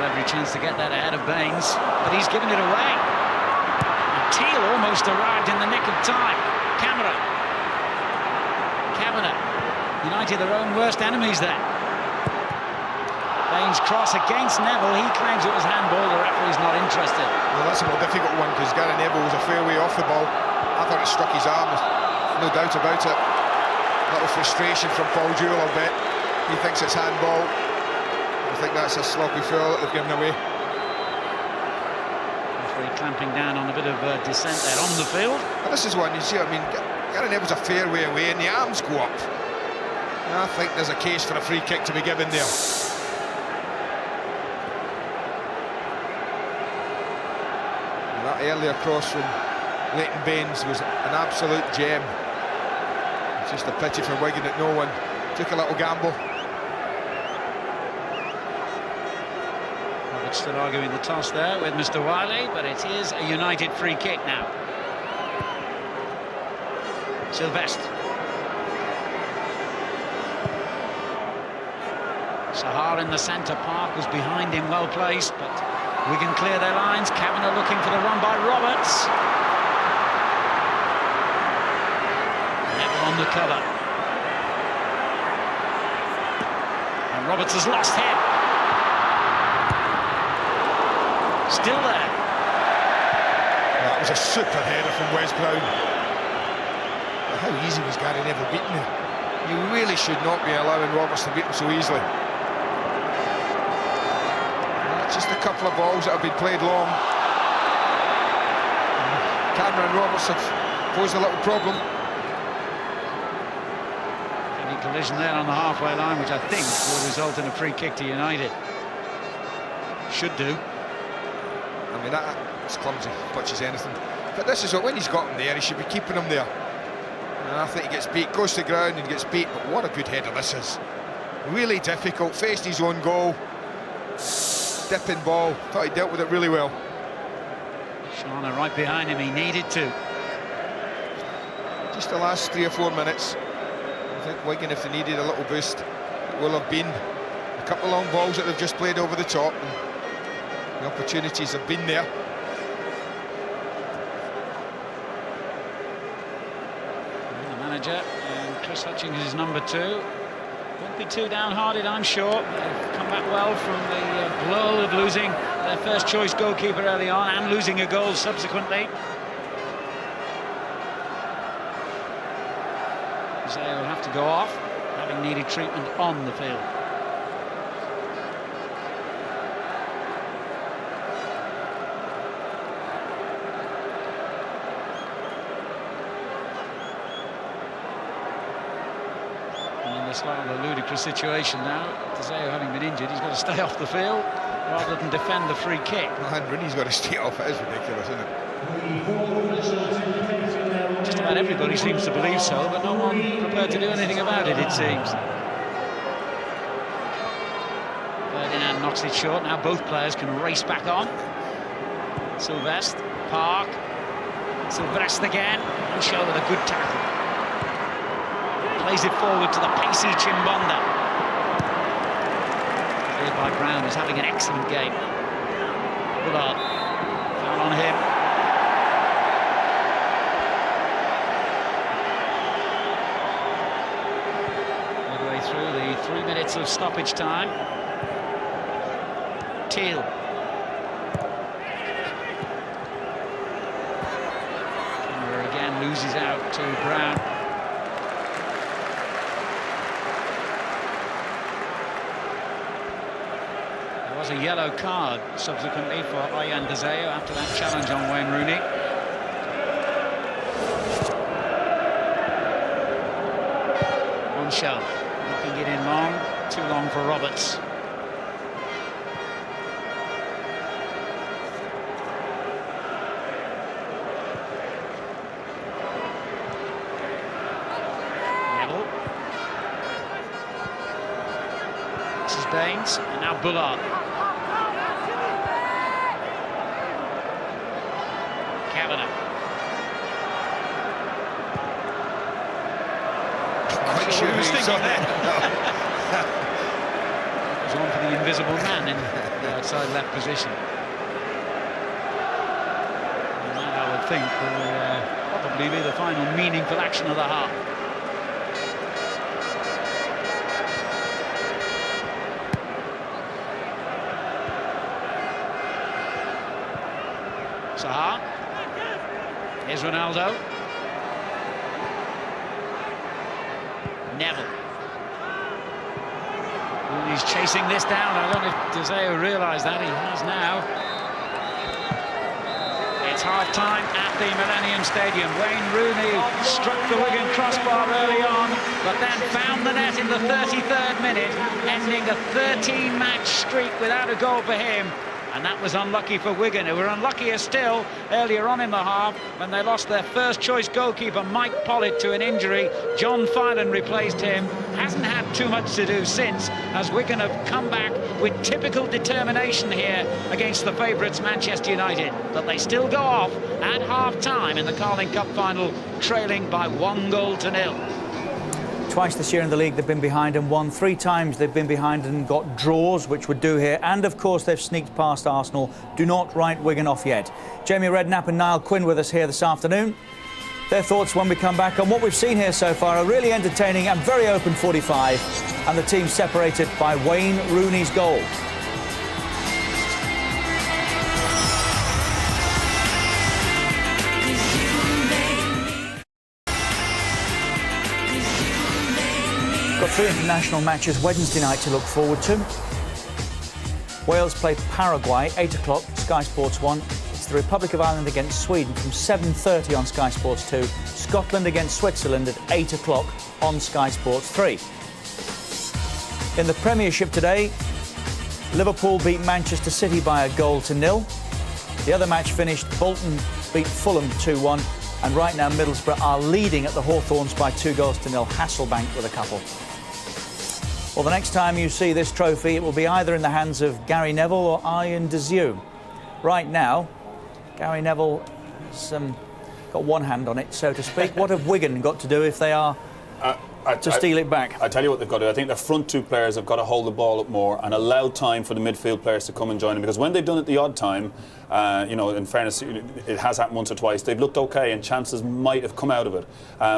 [SPEAKER 2] Every chance to get that ahead of Baines, but he's given it away. And Teal almost arrived in the nick of time. Cameron. United their own worst enemies there. Baines' cross against Neville. He claims it was handball. The referee's not interested.
[SPEAKER 3] Well, that's a more difficult one because Gary Neville was a fair way off the ball. I thought it struck his arm, no doubt about it. A little frustration from Paul Jewell, I bet. He thinks it's handball. I think that's a sloppy foul that they've given away.
[SPEAKER 2] Referee clamping down on a bit of dissent there on the field.
[SPEAKER 3] And this is one, you see, I mean, Gary Neville's a fair way away and the arms go up. And I think there's a case for a free kick to be given there. And that earlier cross from Leighton Baines was an absolute gem. It's just a pity for Wigan that no one took a little gamble.
[SPEAKER 2] Still arguing the toss there with Mr. Wiley, but it is a United free kick now. Sylvestre. Saha in the centre, Park was behind him, well placed, but Wigan clear their lines. Kavanagh looking for the run by Roberts. Neville on the cover. And Roberts has lost him. Still there.
[SPEAKER 3] That was a super header from Wes Brown. But how easy was Gary Neville beating him? You really should not be allowing Roberts to beat him so easily. Just a couple of balls that have been played long. Cameron and Roberts have posed a little problem.
[SPEAKER 2] Any collision there on the halfway line, which I think will result in a free kick to United. Should do.
[SPEAKER 3] I mean, that's clumsy, much as anything. But this is what, when he's got him there, he should be keeping him there. And I think he gets beat, goes to the ground and gets beat. But what a good header this is. Really difficult, faced his own goal. Dipping ball, thought he dealt with it really well.
[SPEAKER 2] Shauna right behind him, he needed to.
[SPEAKER 3] Just the last 3 or 4 minutes. I think Wigan, if they needed a little boost, it will have been a couple of long balls that they've just played over the top. And The opportunities have been there.
[SPEAKER 2] The manager, and Chris Hutchings is number 2. Won't be too downhearted, I'm sure. They've come back well from the blow of losing their first choice goalkeeper early on and losing a goal subsequently. Saha will have to go off, having needed treatment on the field. And in this rather ludicrous situation now, Saha having been injured, he's got to stay off the field rather than defend the free kick.
[SPEAKER 3] And Rooney's got to stay off. It is ridiculous, isn't it?
[SPEAKER 2] Just about everybody seems to believe so, but no one prepared to do anything about it, it seems. Ferdinand knocks it short. Now both players can race back on. Sylvestre, Park, Sylvestre again, and Shaw with a good tackle. Plays it forward to the pacey Chimbonda. Cleared by Brown, who's having an excellent game. Bullard, foul on him. Through the 3 minutes of stoppage time. Teal. Camera again loses out to Brown. There was a yellow card subsequently for Oyan Deseo after that challenge on Wayne Rooney. On show. Knocking it in long, too long for Roberts. Neville. This is Baines, and now Bullard. Kavanagh.
[SPEAKER 3] Quite sure
[SPEAKER 2] He was
[SPEAKER 3] who he
[SPEAKER 2] thinking
[SPEAKER 3] saw
[SPEAKER 2] there.
[SPEAKER 3] there.
[SPEAKER 2] It was on for the invisible man in the outside left position. And that, I would think, will probably be the final meaningful action of the half. Saha. Here's Ronaldo. Neville. Rooney's chasing this down. I don't know if Deseo realised that. He has now. It's half-time at the Millennium Stadium. Wayne Rooney struck the Wigan crossbar early on, but then found the net in the 33rd minute, ending a 13-match streak without a goal for him. And that was unlucky for Wigan, who were unluckier still earlier on in the half when they lost their first-choice goalkeeper, Mike Pollitt, to an injury. John Filan replaced him. Hasn't had too much to do since, as Wigan have come back with typical determination here against the favourites, Manchester United. But they still go off at half-time in the Carling Cup final, trailing by 1-0.
[SPEAKER 1] Twice this year in the league they've been behind and won. 3 times they've been behind and got draws, which would do here. And of course they've sneaked past Arsenal. Do not write Wigan off yet. Jamie Redknapp and Niall Quinn with us here this afternoon. Their thoughts when we come back on what we've seen here so far. A really entertaining and very open 45. And the team separated by Wayne Rooney's goal. Got 3 international matches Wednesday night to look forward to. Wales play Paraguay, 8 o'clock, Sky Sports 1. It's the Republic of Ireland against Sweden from 7:30 on Sky Sports 2. Scotland against Switzerland at 8 o'clock on Sky Sports 3. In the Premiership today, Liverpool beat Manchester City by 1-0. The other match finished, Bolton beat Fulham 2-1. And right now Middlesbrough are leading at the Hawthorns by 2-0. Hasselbank with a couple. Well, the next time you see this trophy, it will be either in the hands of Gary Neville or Oyan Deseo. Right now, Gary Neville has got one hand on it, so to speak. What have Wigan got to do if they are to steal it back.
[SPEAKER 5] I tell you what they've got to do. I think their front two players have got to hold the ball up more and allow time for the midfield players to come and join them, because when they've done it the odd time, in fairness, it has happened once or twice, they've looked okay and chances might have come out of it.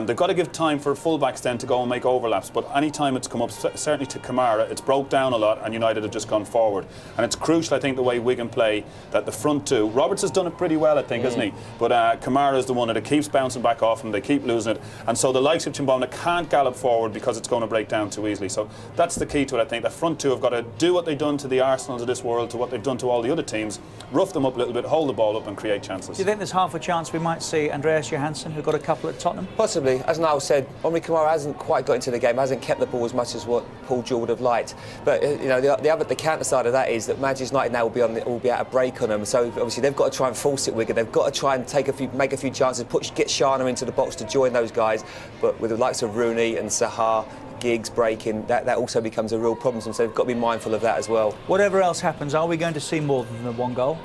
[SPEAKER 5] They've got to give time for full-backs then to go and make overlaps, but any time it's come up, certainly to Kamara, it's broke down a lot and United have just gone forward. And it's crucial, I think, the way Wigan play, that the front two, Roberts has done it pretty well, I think, hasn't he? But Kamara is the one that keeps bouncing back off and they keep losing it, and so the likes of Chimbona can't gallop forward because it's going to break down too easily. So that's the key to it, I think. The front two have got to do what they've done to the Arsenals of this world, to what they've done to all the other teams, rough them up a little bit, hold the ball up and create chances.
[SPEAKER 1] Do you think there's half a chance we might see Andreas Johansson, who got a couple at Tottenham?
[SPEAKER 6] Possibly. As Niall said, Omri Kamara hasn't quite got into the game, hasn't kept the ball as much as what Paul Jewell would have liked. But the counter side of that is that Manchester United now will be at a break on them. So obviously they've got to try and force it, Wigan. They've got to try and make a few chances, get Shana into the box to join those guys. But with the likes of Rooney and Saha, Giggs breaking, that also becomes a real problem. So they've got to be mindful of that as well.
[SPEAKER 1] Whatever else happens, are we going to see more than the one goal?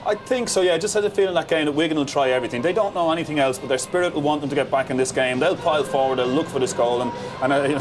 [SPEAKER 5] I think so, yeah. I just had a feeling that game that Wigan will try everything. They don't know anything else, but their spirit will want them to get back in this game. They'll pile forward, they'll look for this goal, and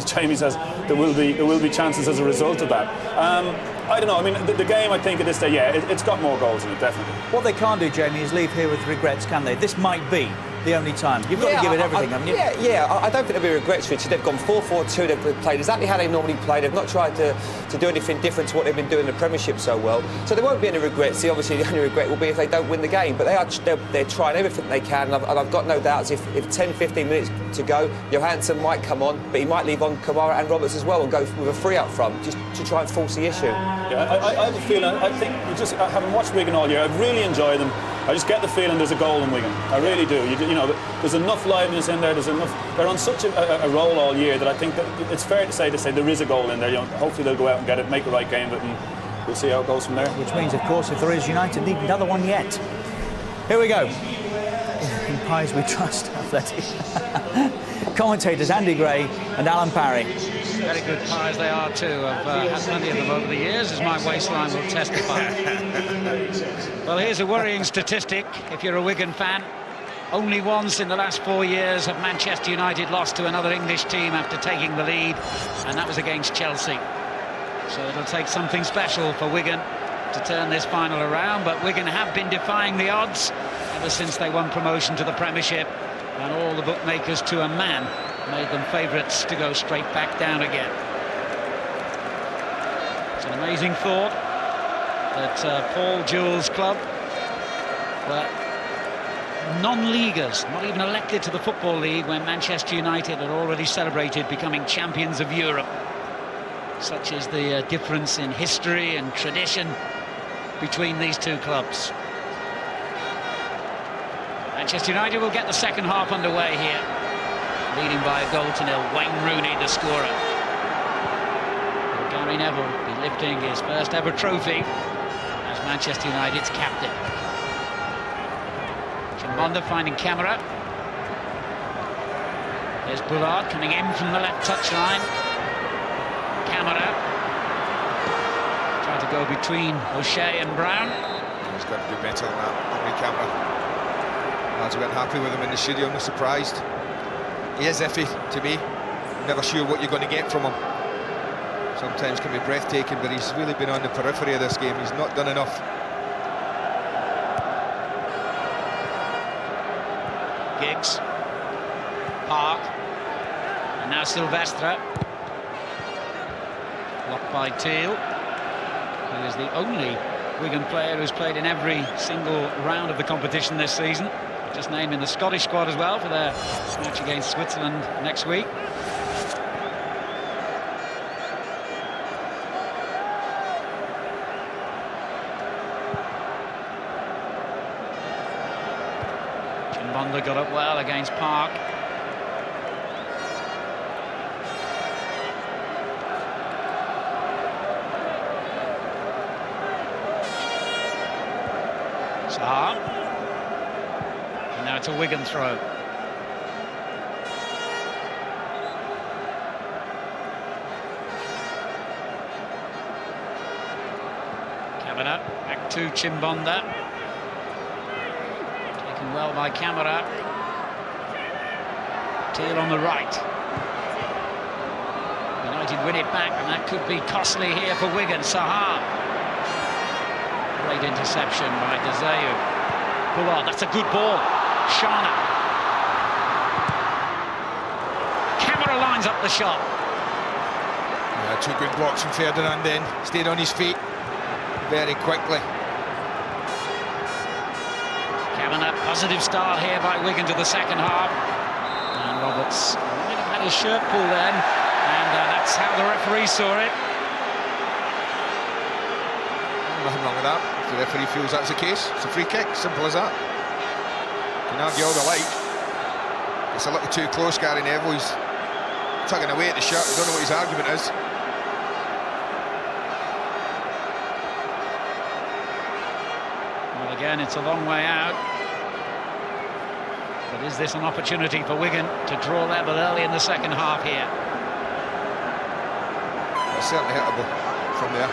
[SPEAKER 5] Jamie says there will be chances as a result of that. I don't know. I mean, the game, I think at this day, yeah, it's got more goals in it, definitely.
[SPEAKER 1] What they can't do, Jamie, is leave here with regrets, can they? This might be the only time. You've got to give it everything, haven't you?
[SPEAKER 6] Yeah. I don't think there'll be regrets, Richard. They've gone 4-4-2. They've played exactly how they normally play. They've not tried to do anything different to what they've been doing in the Premiership so well. So there won't be any regrets. Obviously, the only regret will be if they don't win the game. But they're trying everything they can, and I've got no doubts if 10-15 minutes to go, Johansson might come on, but he might leave on Kamara and Roberts as well and go with a free up front just to try and force the issue.
[SPEAKER 5] Yeah, I have a feeling. I think having watched Wigan all year, I've really enjoyed them. I just get the feeling there's a goal in Wigan. I really do. There's enough liveliness in there. There's enough. They're on such a roll all year that I think that it's fair to say there is a goal in there. Hopefully they'll go out and get it, make the right game of it, and we'll see how it goes from there.
[SPEAKER 1] Which means, of course, if there is, United need another one yet. Here we go. In pies we trust, Athletic. Commentators Andy Gray and Alan Parry.
[SPEAKER 2] Very good pies they are too. I've had plenty of them over the years, as my waistline will testify. Well, here's a worrying statistic if you're a Wigan fan. Only once in the last 4 years have Manchester United lost to another English team after taking the lead, and that was against Chelsea. So it'll take something special for Wigan to turn this final around, but Wigan have been defying the odds ever since they won promotion to the Premiership, and all the bookmakers to a man made them favourites to go straight back down again. It's an amazing thought that Paul Jewell's club were non-leaguers, not even elected to the Football League, when Manchester United had already celebrated becoming champions of Europe. Such is the difference in history and tradition between these two clubs. Manchester United will get the second half underway here, leading by a goal to nil. Wayne Rooney, the scorer. Gary Neville will be lifting his first ever trophy as Manchester United's captain. Chimbonda finding Kamara. There's Bullard coming in from the left touchline. Kamara trying to go between O'Shea and Brown.
[SPEAKER 3] He's got to do better than that. Omri Kamara. Lads weren't happy with him in the studio. I'm not surprised. He is iffy to me. Never sure what you're going to get from him. Sometimes can be breathtaking, but he's really been on the periphery of this game. He's not done enough.
[SPEAKER 2] Giggs, Park, and now Silvestre. Blocked by Teal, who is the only Wigan player who's played in every single round of the competition this season. Just named in the Scottish squad as well for their match against Switzerland next week. Chimbonda got up well against Park. Saha. And now it's a Wigan throw. Kamara back to Chimbonda. Taken well by Kamara. Teal on the right. United win it back, and that could be costly here for Wigan. Saha. Great interception by De Zeu. Bullard, that's a good ball. Shana. Camera lines up the shot.
[SPEAKER 3] Yeah, two good blocks from Ferdinand then. Stayed on his feet very quickly.
[SPEAKER 2] Kavanagh, positive start here by Wigan to the second half. And Roberts might have had his shirt pulled then, and that's how the referee saw it.
[SPEAKER 3] Nothing wrong with that. If the referee feels that's the case, it's a free kick, simple as that. You can argue all the like. It's a little too close, Gary Neville. He's tugging away at the shirt. I don't know what his argument is.
[SPEAKER 2] Well, again, it's a long way out. But is this an opportunity for Wigan to draw level early in the second half here?
[SPEAKER 3] It's certainly hittable from there.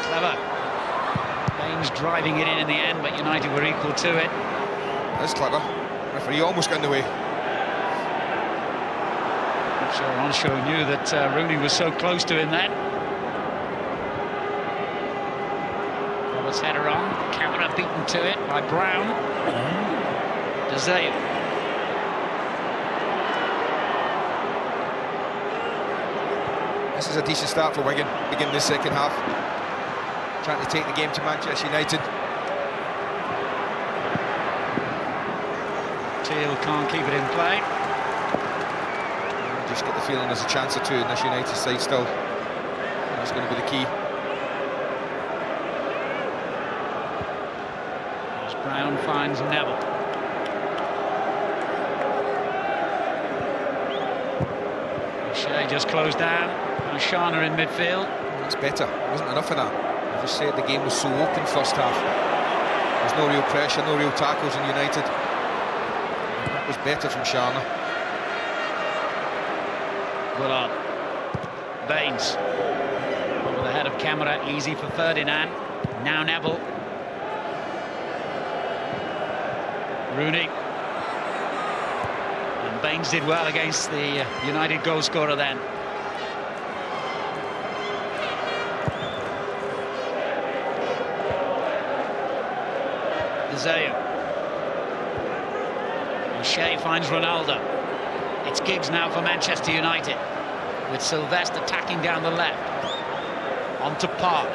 [SPEAKER 2] Clever. Baines driving it in the end, but United were equal to it.
[SPEAKER 3] That's clever. Referee almost got in the way.
[SPEAKER 2] I'm sure Onshaw knew that Rooney was so close to him then. Roberts header on. Camera beaten to it by Brown. De Zeu.
[SPEAKER 3] This is a decent start for Wigan, beginning the second half. Trying to take the game to Manchester United.
[SPEAKER 2] Teal can't keep it in play.
[SPEAKER 3] Just get the feeling there's a chance or two in this United side still. That's going to be the key.
[SPEAKER 2] As Brown finds Neville. Shea just closed down. And Shana in midfield.
[SPEAKER 3] That's better. There wasn't enough of that. I just said the game was so open first half. There's no real pressure, no real tackles in United. That was better from Shana.
[SPEAKER 2] Bullard. Baines. Over the head of Camera, easy for Ferdinand. Now Neville. Rooney. And Baines did well against the United goal scorer then. De Zeu. And Shea finds Ronaldo. It's Giggs now for Manchester United, with Sylvester attacking down the left. On to Park.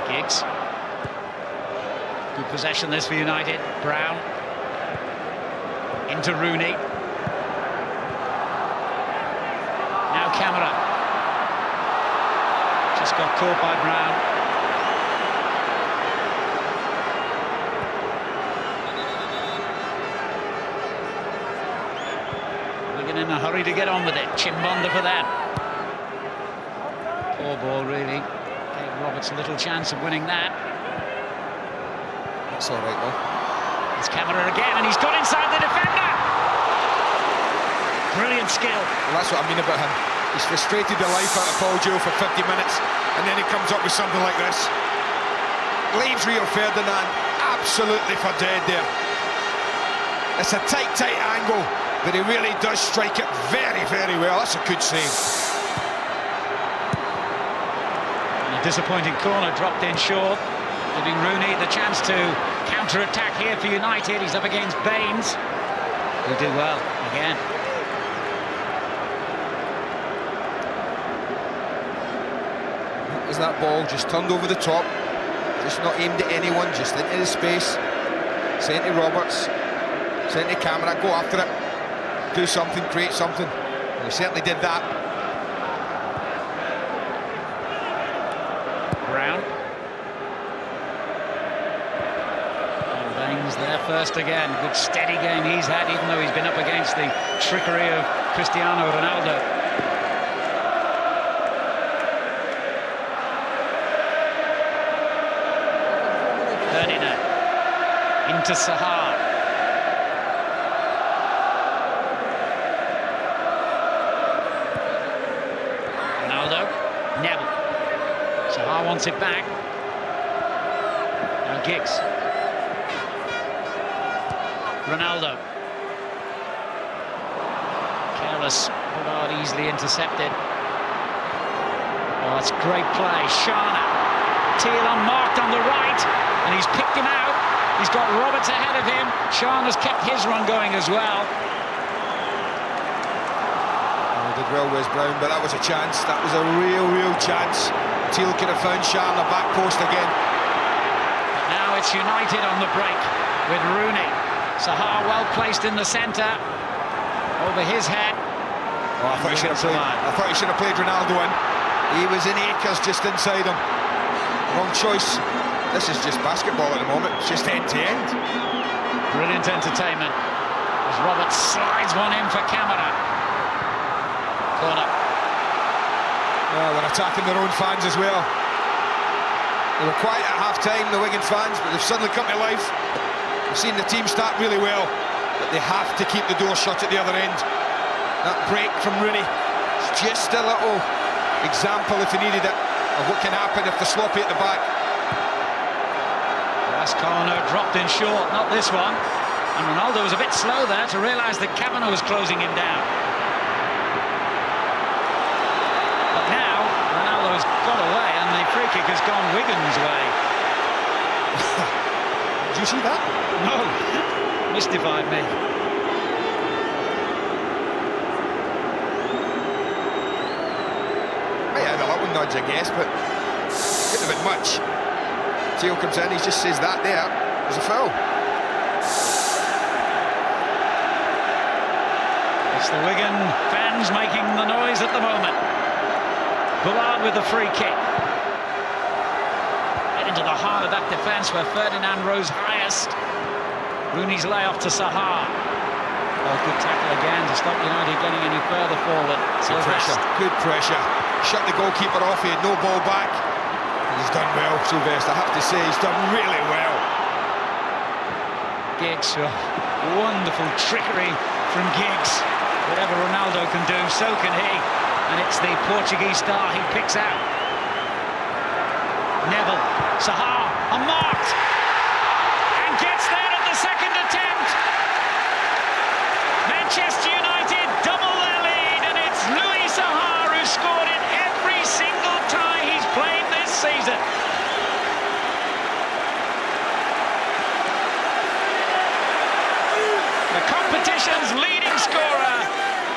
[SPEAKER 2] Giggs. Good possession this for United. Brown. Into Rooney. Now Camera. Just got caught by Brown. In a hurry to get on with it. Chimbonda for that. Poor ball, really. Gave Roberts a little chance of winning that.
[SPEAKER 3] That's all right, though.
[SPEAKER 2] It's Camera again, and he's got inside the defender. Brilliant skill.
[SPEAKER 3] Well, that's what I mean about him. He's frustrated the life out of Paul Joe for 50 minutes, and then he comes up with something like this. Leaves Rio Ferdinand absolutely for dead there. It's a tight angle, but he really does strike it very, very well. That's a good save.
[SPEAKER 2] And a disappointing corner dropped in short, giving Rooney the chance to counter-attack here for United. He's up against Baines, who did well again.
[SPEAKER 3] Is that ball just turned over the top, just not aimed at anyone, just into the space, sent to Roberts, sent to Camera, go after it. Do something, create something. And he certainly did that.
[SPEAKER 2] Brown. And Baines there first again. Good steady game he's had, even though he's been up against the trickery of Cristiano Ronaldo. Ferdinand. Into Saha. Neville. Saha wants it back. Now Giggs. Ronaldo. Careless. Bullard easily intercepted. Oh, that's great play. Saha. Teal unmarked on the right, and he's picked him out. He's got Roberts ahead of him. Saha's kept his run going as well.
[SPEAKER 3] Did well, Wes Brown, but that was a chance. That was a real chance. Teal could have found Saha on the back post again.
[SPEAKER 2] But now it's United on the break with Rooney. Saha well placed in the centre. Over his head.
[SPEAKER 3] Oh, I thought he should have played Ronaldo in. He was in acres just inside him. Wrong choice. This is just basketball at the moment. It's just end to end.
[SPEAKER 2] Brilliant entertainment as Roberts slides one in for camera. Corner.
[SPEAKER 3] Well, they're attacking their own fans as well. They were quiet at half-time, the Wigan fans, but they've suddenly come to life. We've seen the team start really well, but they have to keep the door shut at the other end. That break from Rooney, it's just a little example, if they needed it, of what can happen if they're sloppy at the back.
[SPEAKER 2] Last corner dropped in short, not this one. And Ronaldo was a bit slow there to realise that Kavanagh was closing him down. But now Ronaldo's got away and the free kick has gone Wigan's way.
[SPEAKER 3] Did you see that?
[SPEAKER 2] No, mystified me.
[SPEAKER 3] Might have had a little nudge, I guess, but getting a bit much. Teal comes in, he just says that there. There's a foul.
[SPEAKER 2] It's the Wigan fans making the noise at the moment. Bullard with the free kick. Right into the heart of that defence where Ferdinand rose highest. Rooney's layoff to Saha. Oh, good tackle again to stop United getting any further forward.
[SPEAKER 3] Good pressure. Shut the goalkeeper off, he had no ball back. And he's done well, Sylvester. I have to say, he's done really well.
[SPEAKER 2] Giggs, wonderful trickery from Giggs. Whatever Ronaldo can do, so can he. And it's the Portuguese star he picks out. Neville, Saha, unmarked, and gets there at the second attempt. Manchester United double their lead, and it's Louis Saha who scored it every single time he's played this season. The competition's leading scorer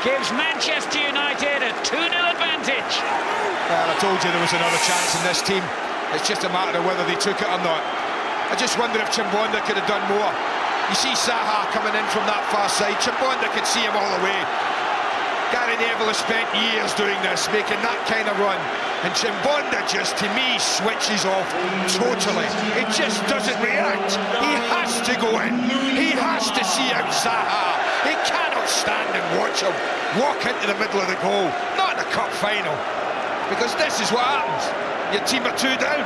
[SPEAKER 2] gives Manchester United a 2-0 advantage.
[SPEAKER 3] Well, I told you there was another chance in this team. It's just a matter of whether they took it or not. I just wonder if Chimbonda could have done more. You see Saha coming in from that far side. Chimbonda could see him all the way. Gary Neville has spent years doing this, making that kind of run. And Chimbonda just, to me, switches off totally. It just doesn't react. He has to go in. He has to see out Saha. He cannot stand and watch him walk into the middle of the goal. Not in the cup final. Because this is what happens. Your team are 2 down.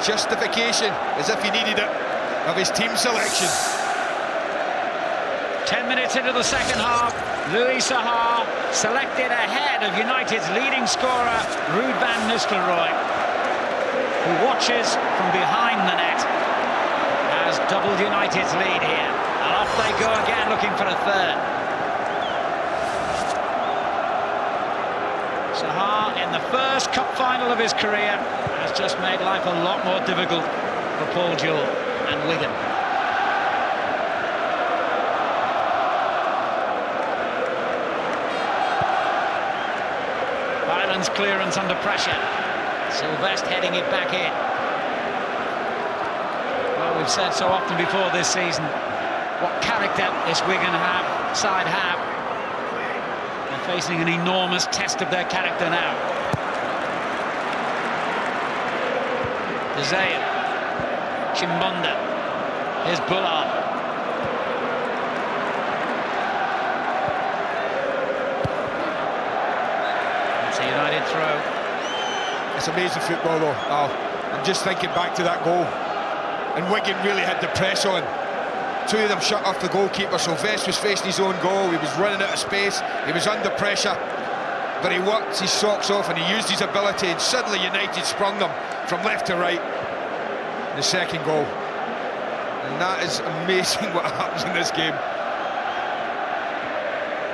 [SPEAKER 3] Justification, as if he needed it, of his team selection.
[SPEAKER 2] 10 minutes into the second half, Louis Saha selected ahead of United's leading scorer, Ruud van Nistelrooy, who watches from behind the net, has doubled United's lead here. And off they go again, looking for a third. Saha, in the first cup final of his career, has just made life a lot more difficult for Paul Jewell and Wigan. Byron's clearance under pressure. Sylvester heading it back in. Well, we've said so often before this season what character this Wigan side have. They're facing an enormous test of their character now. De Gea, Chimbonda, here's Bullard. It's a United throw.
[SPEAKER 3] It's amazing football though. I'm just thinking back to that goal. And Wigan really had the press on. two of them shut off the goalkeeper, so Vest was facing his own goal, he was running out of space, he was under pressure, but he worked his socks off and he used his ability, and suddenly United sprung them from left to right. The second goal. And that is amazing what happens in this game.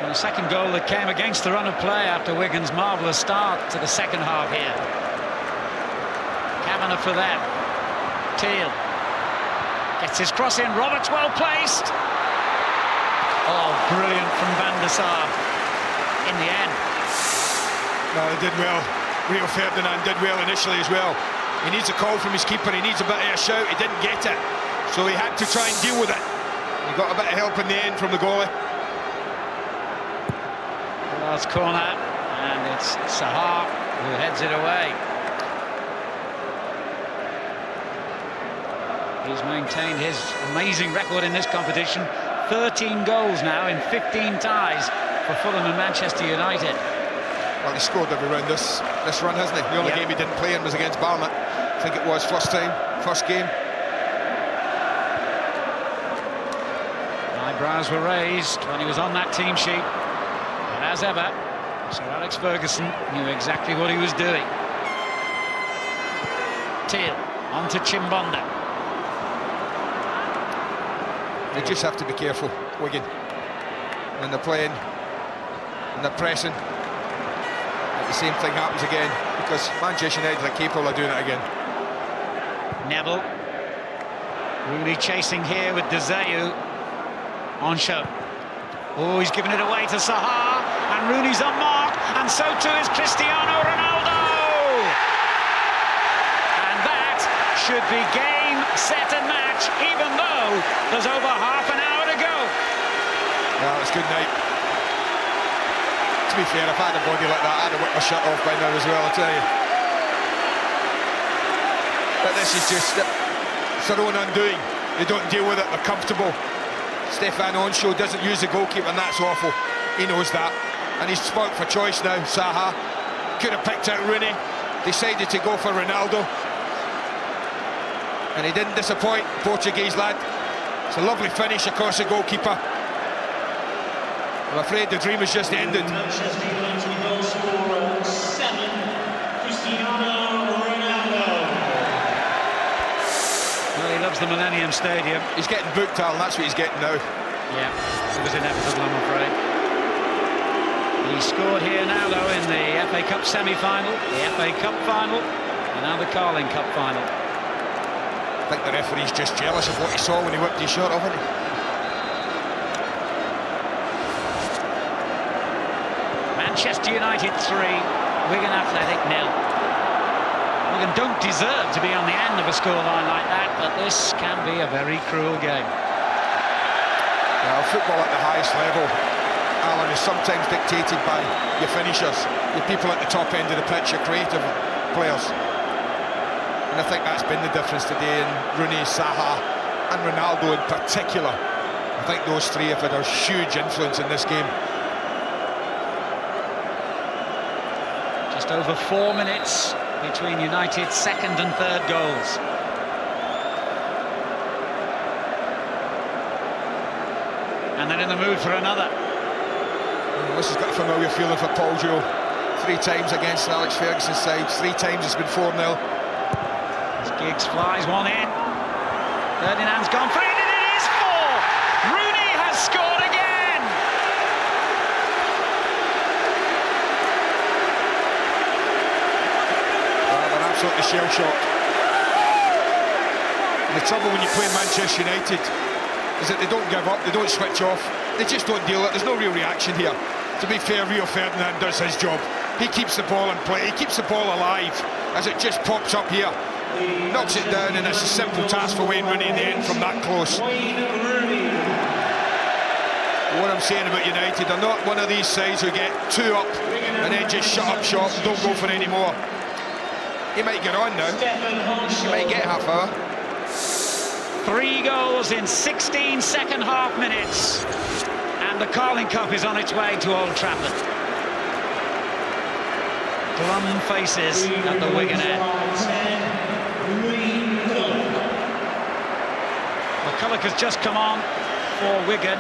[SPEAKER 2] And the second goal that came against the run of play after Wigan's marvellous start to the second half here. Kavanagh for them. Teal gets his cross in, Roberts well placed. Oh, brilliant from Van der Sar in the end.
[SPEAKER 3] No, they did well. Rio Ferdinand did well initially as well. He needs a call from his keeper, he needs a bit of a shout, he didn't get it. So he had to try and deal with it. He got a bit of help in the end from the goalie.
[SPEAKER 2] Last corner, and it's Saha who heads it away. He's maintained his amazing record in this competition. 13 goals now in 15 ties for Fulham and Manchester United.
[SPEAKER 3] Well, he scored every round this run, hasn't he? The only game he didn't play in was against Barnet. I think it was first game.
[SPEAKER 2] Eyebrows were raised when he was on that team sheet. But as ever, Sir Alex Ferguson knew exactly what he was doing. Teal on to Chimbonda.
[SPEAKER 3] They just have to be careful, Wigan, when they're playing and they're pressing. The same thing happens again, because Manchester United are capable of doing it again.
[SPEAKER 2] Neville. Rooney chasing here with De Zeu on show. Oh, he's given it away to Saha, and Rooney's on mark, and so too is Cristiano Ronaldo. And that should be game, set and match, even though there's over half an hour to go.
[SPEAKER 3] Yeah, it's good night. To be fair, if I had a body like that, I'd have whipped my shirt off by now as well, I tell you. But this is just it's their own undoing. They don't deal with it, they're comfortable. Stefan Onshow doesn't use the goalkeeper, and that's awful. He knows that. And he's spoke for choice now, Saha. Could have picked out Rooney, decided to go for Ronaldo. And he didn't disappoint, Portuguese lad. It's a lovely finish across the goalkeeper. I'm afraid the dream has just ended.
[SPEAKER 7] Manchester United goal scorer 7, Cristiano Ronaldo.
[SPEAKER 2] Well, he loves the Millennium Stadium.
[SPEAKER 3] He's getting booked, Alan, that's what he's getting now.
[SPEAKER 2] Yeah, it was inevitable, I'm afraid. He scored here now, though, in the FA Cup semi-final, the FA Cup final, and now the Carling Cup final.
[SPEAKER 3] I think the referee's just jealous of what he saw when he whipped his shot off, wasn't he?
[SPEAKER 2] Manchester United 3, Wigan Athletic 0. Wigan don't deserve to be on the end of a scoreline like that, but this can be a very cruel game.
[SPEAKER 3] Well, football at the highest level, Alan, is sometimes dictated by your finishers, your people at the top end of the pitch, your creative players. And I think that's been the difference today in Rooney, Saha and Ronaldo in particular. I think those three have had a huge influence in this game.
[SPEAKER 2] Just over 4 minutes between United's second and third goals. And then in the mood for another.
[SPEAKER 3] This has got a familiar feeling for Paul Jewell. 3 times against Alex Ferguson's side, 3 times it's been 4-0.
[SPEAKER 2] As Giggs flies one in. Ferdinand's gone for it, and it is 4! Rooney has scored again!
[SPEAKER 3] They're absolutely shell-shocked. And the trouble when you play Manchester United is that they don't give up, they don't switch off, they just don't deal it. There's no real reaction here. To be fair, Rio Ferdinand does his job. He keeps the ball in play, he keeps the ball alive as it just pops up here. Knocks it down, and it's a simple task for Wayne Rooney in the end from that close. What I'm saying about United, they're not one of these sides who get 2 up and then just shut up shop and don't go for any more. He might get on now, he might get half hour.
[SPEAKER 2] 3 goals in 16 second half minutes, and the Carling Cup is on its way to Old Trafford. Glum faces at the Wigan end. McCulloch has just come on. for Wigan.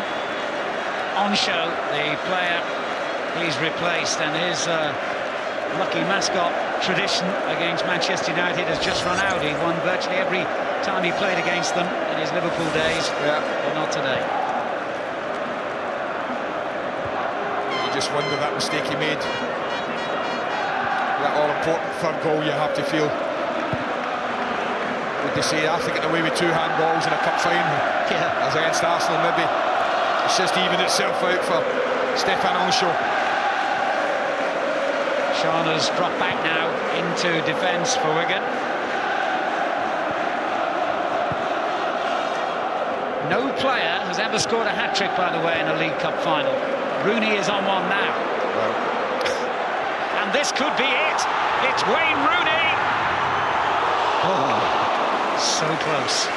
[SPEAKER 2] Onshow, the player he's replaced, and his lucky mascot tradition against Manchester United has just run out. He won virtually every time he played against them in his Liverpool days, but not today.
[SPEAKER 3] You just wonder that mistake he made. That all-important third goal you have to feel. Would they say after getting away with 2 handballs in a cup final? As against Arsenal, maybe it's just even itself out for Stefan Onshow.
[SPEAKER 2] Shauna's dropped back now into defence for Wigan. No player has ever scored a hat-trick, by the way, in a League Cup final. Rooney is on one now. And this could be it. It's Wayne Rooney. Oh, so close.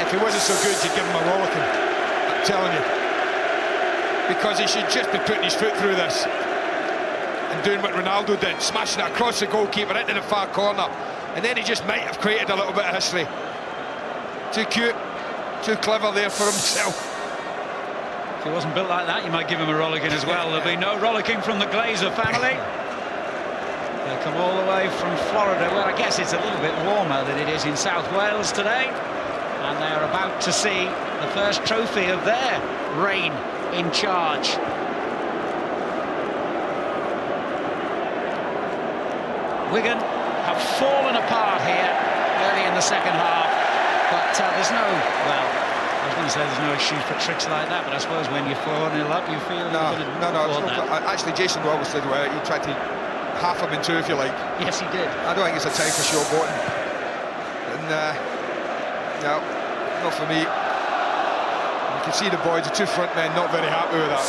[SPEAKER 3] If he wasn't so good, you'd give him a rollicking. I'm telling you. Because he should just be putting his foot through this and doing what Ronaldo did, smashing it across the goalkeeper into the far corner. And then he just might have created a little bit of history. Too cute, too clever there for himself.
[SPEAKER 2] If he wasn't built like that, you might give him a rollicking as well. There'll be no rollicking from the Glazer family. They come all the way from Florida, where I guess it's a little bit warmer than it is in South Wales today. And they're about to see the first trophy of their reign in charge. Wigan have fallen apart here early in the second half, but there's no, well, I was going to say there's no excuse for tricks like that, but I suppose when you're 4-0 up, you feel
[SPEAKER 3] No. Actually, Jason Roberts did well. He tried to half him in two, if you like.
[SPEAKER 2] Yes, he did.
[SPEAKER 3] I don't think it's a time for showboating. And no, not for me. You can see the boys, the 2 front men, not very happy with that.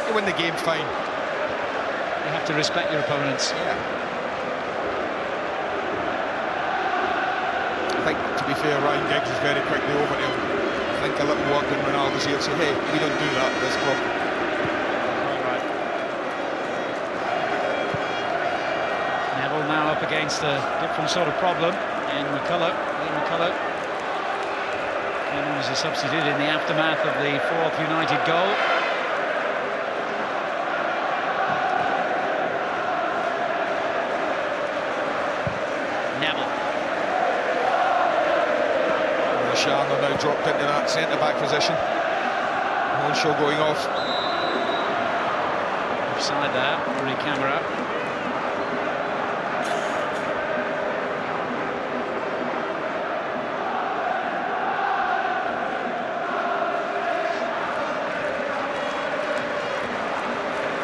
[SPEAKER 3] They win the game fine.
[SPEAKER 2] You have to respect your opponents.
[SPEAKER 3] Yeah. I think, to be fair, Ryan Giggs is very quickly over him. I think a little word in Ronaldo's ear to say, hey, we don't do that at this club.
[SPEAKER 2] Right. Neville now up against a different sort of problem in McCulloch. McCulloch came on as a substitute in the aftermath of the 4th United goal.
[SPEAKER 3] Sharma now dropped into that centre-back position. Onshow going off.
[SPEAKER 2] Offside there, Rooney camera.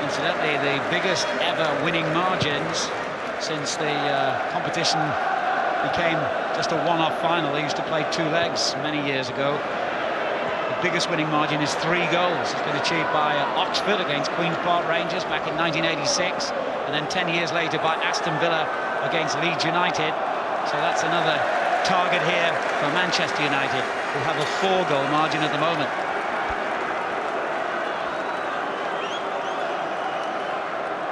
[SPEAKER 2] Incidentally, the biggest ever winning margins since the competition became just a one-off final. They used to play 2 legs many years ago. The biggest winning margin is 3 goals. It's been achieved by Oxford against Queen's Park Rangers back in 1986, and then 10 years later by Aston Villa against Leeds United. So that's another target here for Manchester United, who have a 4-goal margin at the moment.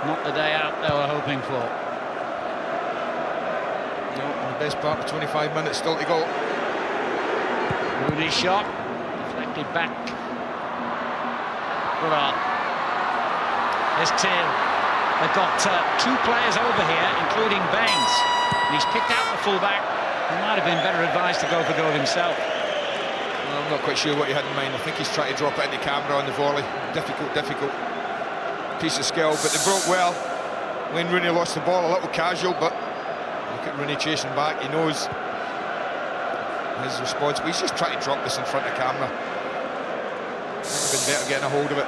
[SPEAKER 2] Not the day out they were hoping for.
[SPEAKER 3] The best part of 25 minutes still to go.
[SPEAKER 2] Rooney shot, deflected back. Well, there's Till. They've got 2 players over here, including Baines. And he's picked out the fullback. He might have been better advised to go for goal himself.
[SPEAKER 3] Well, I'm not quite sure what he had in mind. I think he's trying to drop it into camera on the volley. Difficult piece of skill, but they broke well. Wayne Rooney lost the ball a little casual, but look at Rooney chasing back. He knows his response, but he's just trying to drop this in front of camera. I think he'd been better getting a hold of it.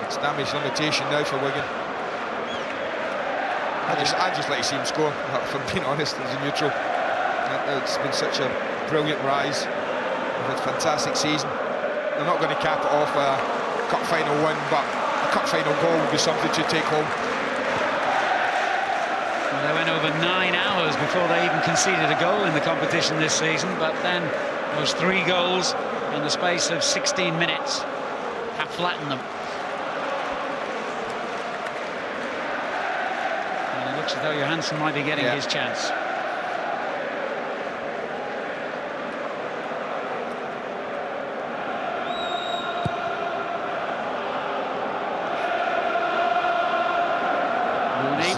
[SPEAKER 3] It's damage limitation now for Wigan. I just like to see him score, if I'm being honest, as a neutral. It's been such a brilliant rise. They've had a fantastic season. They're not going to cap it off a cup final win, but a cup final goal would be something to take home.
[SPEAKER 2] Well, they went over 9 hours before they even conceded a goal in the competition this season, but then those 3 goals in the space of 16 minutes have flattened them. And it looks as though Johansson might be getting his chance.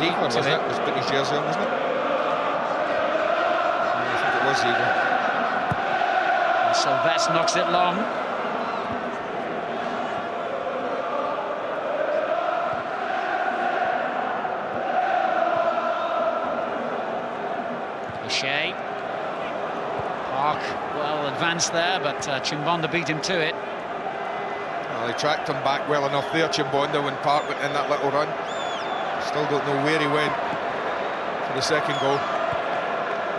[SPEAKER 3] Ziegler, wasn't it? It was putting his jersey on, wasn't it? I think it was Ziegler.
[SPEAKER 2] And Sylvester knocks it long. Shea. Park well advanced there, but Chimbonda beat him to it.
[SPEAKER 3] Well, he tracked him back well enough there, Chimbonda, when Park went in that little run. Still don't know where he went for the second goal.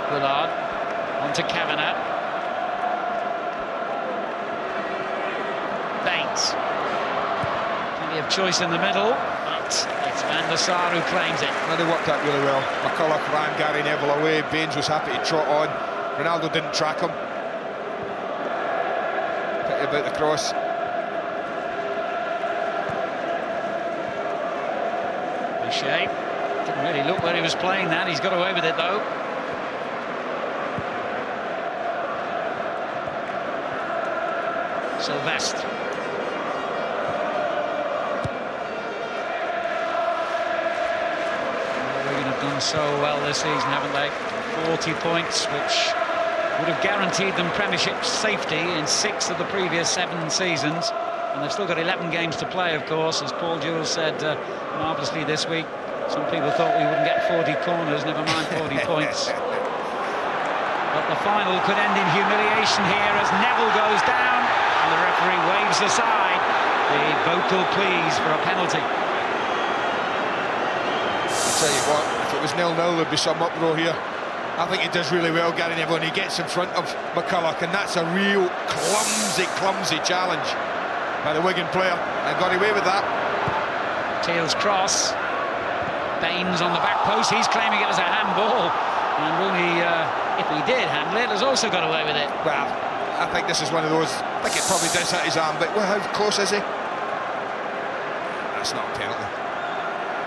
[SPEAKER 2] Bullard on to Kavanagh. Baines. Plenty of choice in the middle, but it's Van der Sar who claims it.
[SPEAKER 3] And they worked out really well. McCulloch ran Gary Neville away. Baines was happy to trot on. Ronaldo didn't track him. Pity about the cross.
[SPEAKER 2] Shea didn't really look where he was playing that. He's got away with it though. Sylvester. Wigan have done so well this season, haven't they? 40 points, which would have guaranteed them Premiership safety in 6 of the previous 7 seasons. And they've still got 11 games to play, of course, as Paul Jewell said marvellously this week. Some people thought we wouldn't get 40 corners, never mind 40 points. But the final could end in humiliation here as Neville goes down and the referee waves aside the vocal pleas for a penalty.
[SPEAKER 3] I'll tell you what, if it was 0-0, there'd be some uproar here. I think he does really well, Gary Neville, and he gets in front of McCulloch, and that's a real clumsy challenge by the Wigan player, and got away with that.
[SPEAKER 2] Teal's cross. Baines on the back post. He's claiming it was a handball. And Rooney, if he did handle it, has also got away with it.
[SPEAKER 3] Well, I think this is one of those. I think it probably does hit his arm, but well, how close is he? That's not a penalty.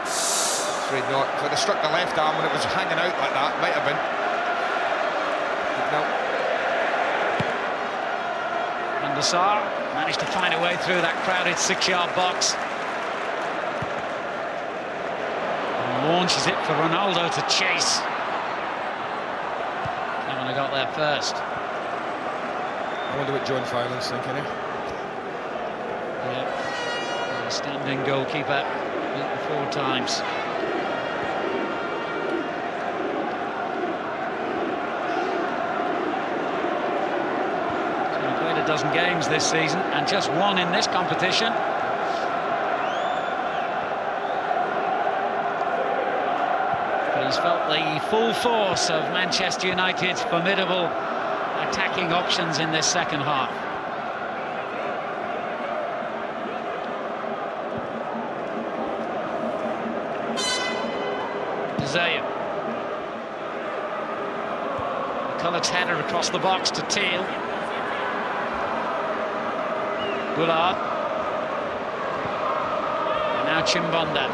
[SPEAKER 3] Afraid not. If it had struck the left arm when it was hanging out like that, might have been. But no.
[SPEAKER 2] Van der Sar managed to find a way through that crowded 6-yard box. And launches it for Ronaldo to chase. Kavanagh got there first.
[SPEAKER 3] I wonder what John Filan's thinking, eh?
[SPEAKER 2] Yeah. Standing goalkeeper, beaten 4 times. He's played a dozen games this season and just 1 in this competition. But he's felt the full force of Manchester United's formidable attacking options in this second half. Zayu. McCulloch's header across the box to Teal. Bullard. And now Chimbonda.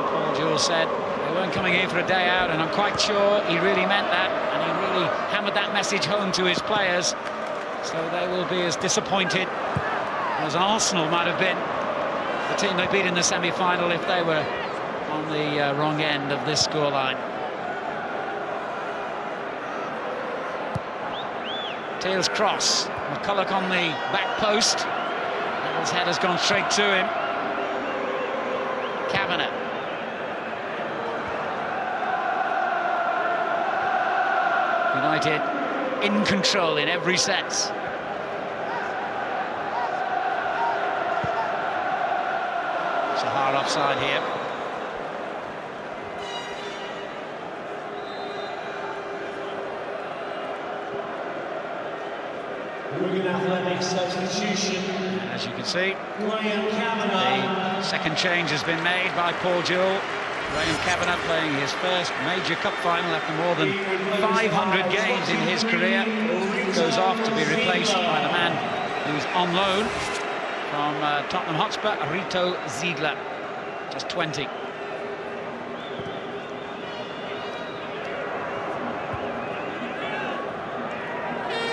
[SPEAKER 2] Paul Jewell said they weren't coming here for a day out, and I'm quite sure he really meant that, and he really hammered that message home to his players. So they will be as disappointed as Arsenal might have been, the team they beat in the semi-final, if they were on the wrong end of this scoreline. Teal's cross. McCulloch on the back post. Neville's head has gone straight to him. Kavanagh. United in control in every sense. Saha offside here.
[SPEAKER 7] Wigan Athletic substitution.
[SPEAKER 2] As you can see,
[SPEAKER 7] Graham Kavanagh.
[SPEAKER 2] the second change has been made by Paul Jewell. Graham Kavanagh playing his first major cup final after more than 500 games in his career. Goes off to be replaced by the man who's on loan from Tottenham Hotspur, Rito Ziegler, just 20.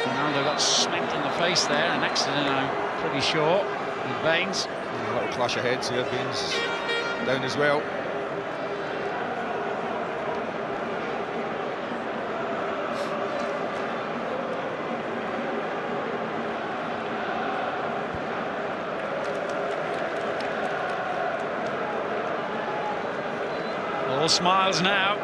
[SPEAKER 2] Ronaldo got smacked in the face there, an accident I'm pretty sure, with Baines.
[SPEAKER 3] A little clash of heads here. Baines down as well.
[SPEAKER 2] All smiles now.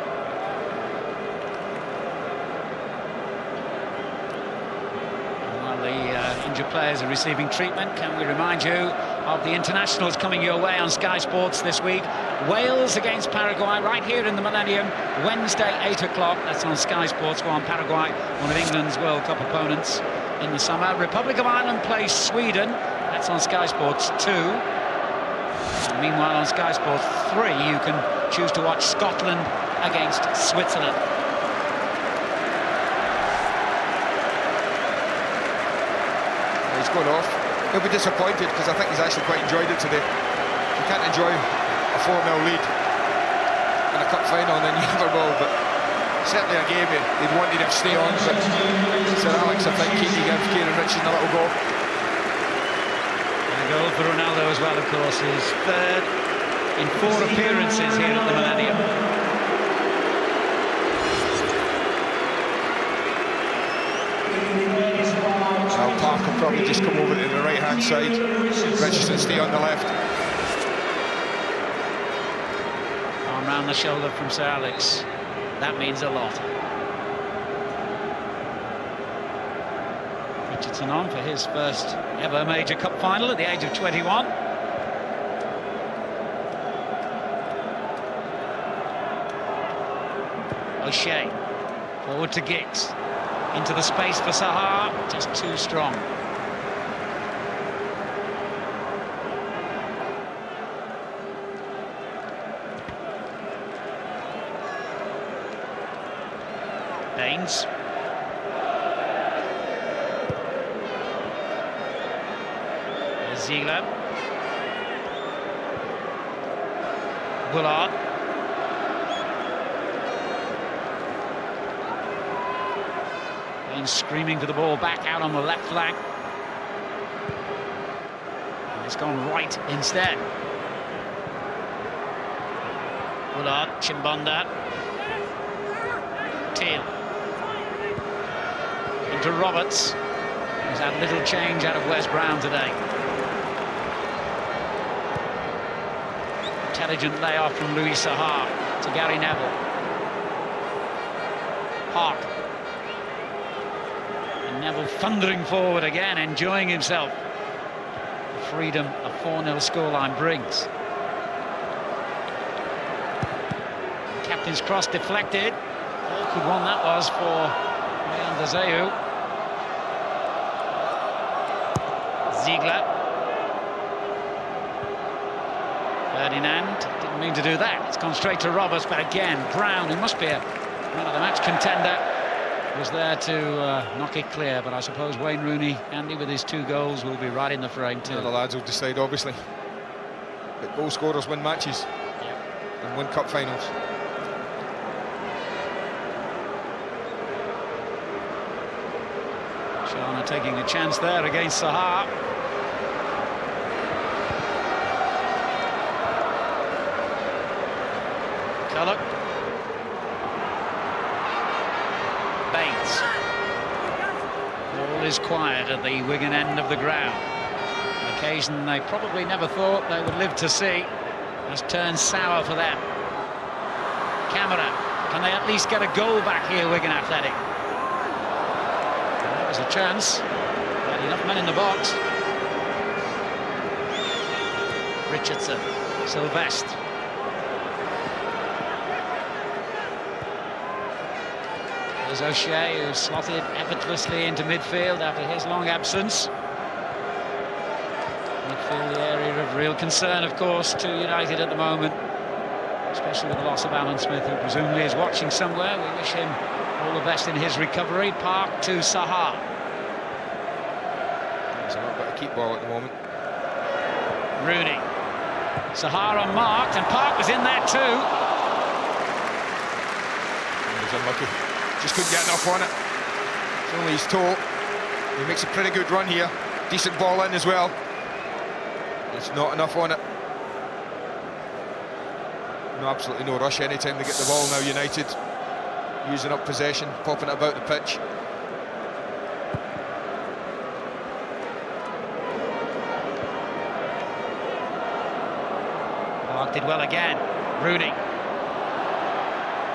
[SPEAKER 2] While the injured players are receiving treatment, can we remind you of the internationals coming your way on Sky Sports this week? Wales against Paraguay right here in the Millennium, Wednesday 8 o'clock. That's on Sky Sports 1. Paraguay, one of England's World Cup opponents in the summer. Republic of Ireland plays Sweden. That's on Sky Sports 2. And meanwhile on Sky Sports 3 you can choose to watch Scotland against Switzerland.
[SPEAKER 3] He's gone off. He'll be disappointed because I think he's actually quite enjoyed it today. If you can't enjoy a 4-0 lead in a cup final, then you never will. But certainly a game he'd wanted him to stay on. But Sir Alex, I think, keen to give Kieran Richardson a little go.
[SPEAKER 2] And a goal for Ronaldo as well, of course, his third in 4 appearances here at the Millennium.
[SPEAKER 3] Now Park will probably just come over to the right-hand side. Richardson stay on the left.
[SPEAKER 2] Arm round the shoulder from Sir Alex. That means a lot. Richardson on for his first ever major cup final at the age of 21. O'Shea, forward to Giggs, into the space for Saha, just too strong. Baines. Ziegler. Bullard. Screaming for the ball back out on the left flank. And it's gone right instead. Bullard, Chimbonda. Teal. Into Roberts. He's had little change out of Wes Brown today. Intelligent layoff from Louis Saha to Gary Neville. Park. Neville thundering forward again, enjoying himself. The freedom a 4-0 scoreline brings. Captain's cross deflected. Awkward one that was for Ryan Dezeu. Ziegler. Ferdinand didn't mean to do that. It's gone straight to Roberts, but again, Brown, who must be a man of the match contender, was there to knock it clear, but I suppose Wayne Rooney, Andy, with his 2 goals, will be right in the frame too.
[SPEAKER 3] The lads will decide, obviously. But goal scorers win matches and win cup finals.
[SPEAKER 2] Sharna taking a chance there against Saha. Culloch. Baines. All is quiet at the Wigan end of the ground. An occasion they probably never thought they would live to see has turned sour for them. Camera, can they at least get a goal back here, Wigan Athletic? Well, that was a chance. Had enough men in the box. Richardson, Sylvestre. There's O'Shea, who slotted effortlessly into midfield after his long absence. Midfield, the area of real concern, of course, to United at the moment, especially with the loss of Alan Smith, who presumably is watching somewhere. We wish him all the best in his recovery. Park to Saha.
[SPEAKER 3] There's a little bit of keep ball at the moment.
[SPEAKER 2] Rooney. Saha unmarked, and Park was in there too.
[SPEAKER 3] He was unlucky. Just couldn't get enough on it. It's only his toe. He makes a pretty good run here. Decent ball in as well. It's not enough on it. No, absolutely no rush anytime they get the ball now, United. Using up possession, popping it about the pitch.
[SPEAKER 2] Clark did well again. Rooney.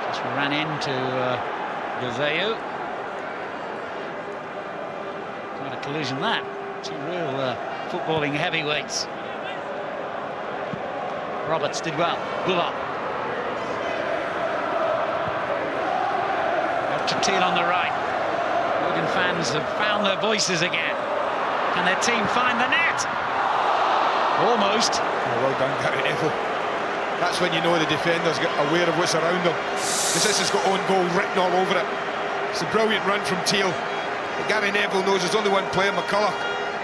[SPEAKER 2] Just ran into Gazeu. Quite a collision that. Two real footballing heavyweights. Roberts did well. Bullock. Up to Teal on the right. Wigan fans have found their voices again. Can their team find the net? Almost.
[SPEAKER 3] Oh, well done, Gary Neville. That's when you know the defender's got aware of what's around them. Because this has got own goal written all over it. It's a brilliant run from Teal. But Gary Neville knows there's only one player, McCulloch,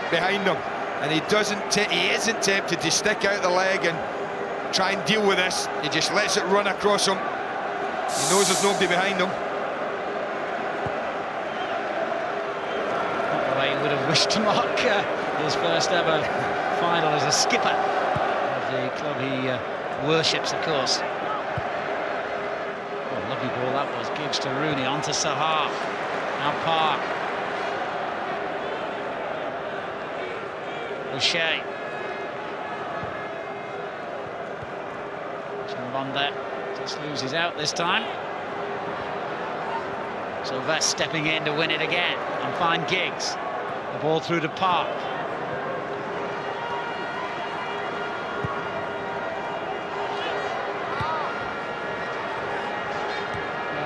[SPEAKER 3] behind him. And he isn't tempted to stick out the leg and try and deal with this. He just lets it run across him. He knows there's nobody behind him.
[SPEAKER 2] Not the way he would have wished to mark his first ever final as a skipper of the club he worships, of course. Oh, lovely ball that was. Giggs to Rooney, on to Saha. Now Park. O'Shea. Chimbonda just loses out this time. So Vest stepping in to win it again and find Giggs. The ball through to Park.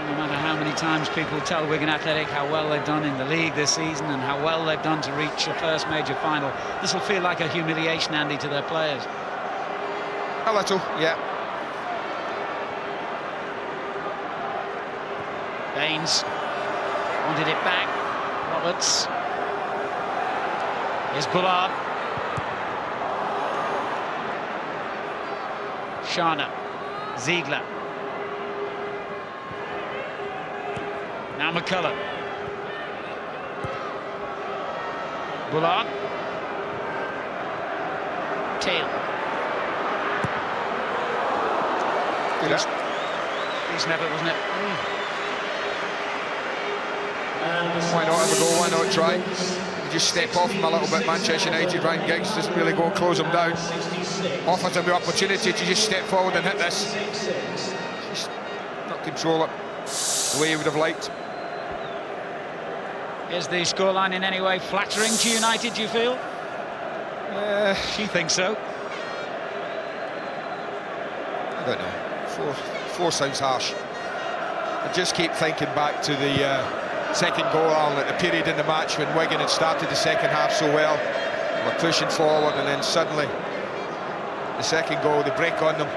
[SPEAKER 2] No matter how many times people tell Wigan Athletic how well they've done in the league this season and how well they've done to reach a first major final, this will feel like a humiliation, Andy, to their players.
[SPEAKER 3] A little, yeah.
[SPEAKER 2] Baines wanted it back. Roberts. Here's Bullard. Shana. Ziegler. Now McCulloch. Bullard. Teal. Decent effort, wasn't it?
[SPEAKER 3] Why not have a go? Why not try? You just step off him a little bit. Manchester United, Ryan Giggs doesn't really go and close him down. Offers him the opportunity to just step forward and hit this. Just not control it the way he would have liked.
[SPEAKER 2] Is the scoreline in any way flattering to United, do you feel? She thinks so.
[SPEAKER 3] I don't know. Four sounds harsh. I just keep thinking back to the second goal, Alan, at the period in the match when Wigan had started the second half so well. We're pushing forward, and then suddenly the second goal, they break on them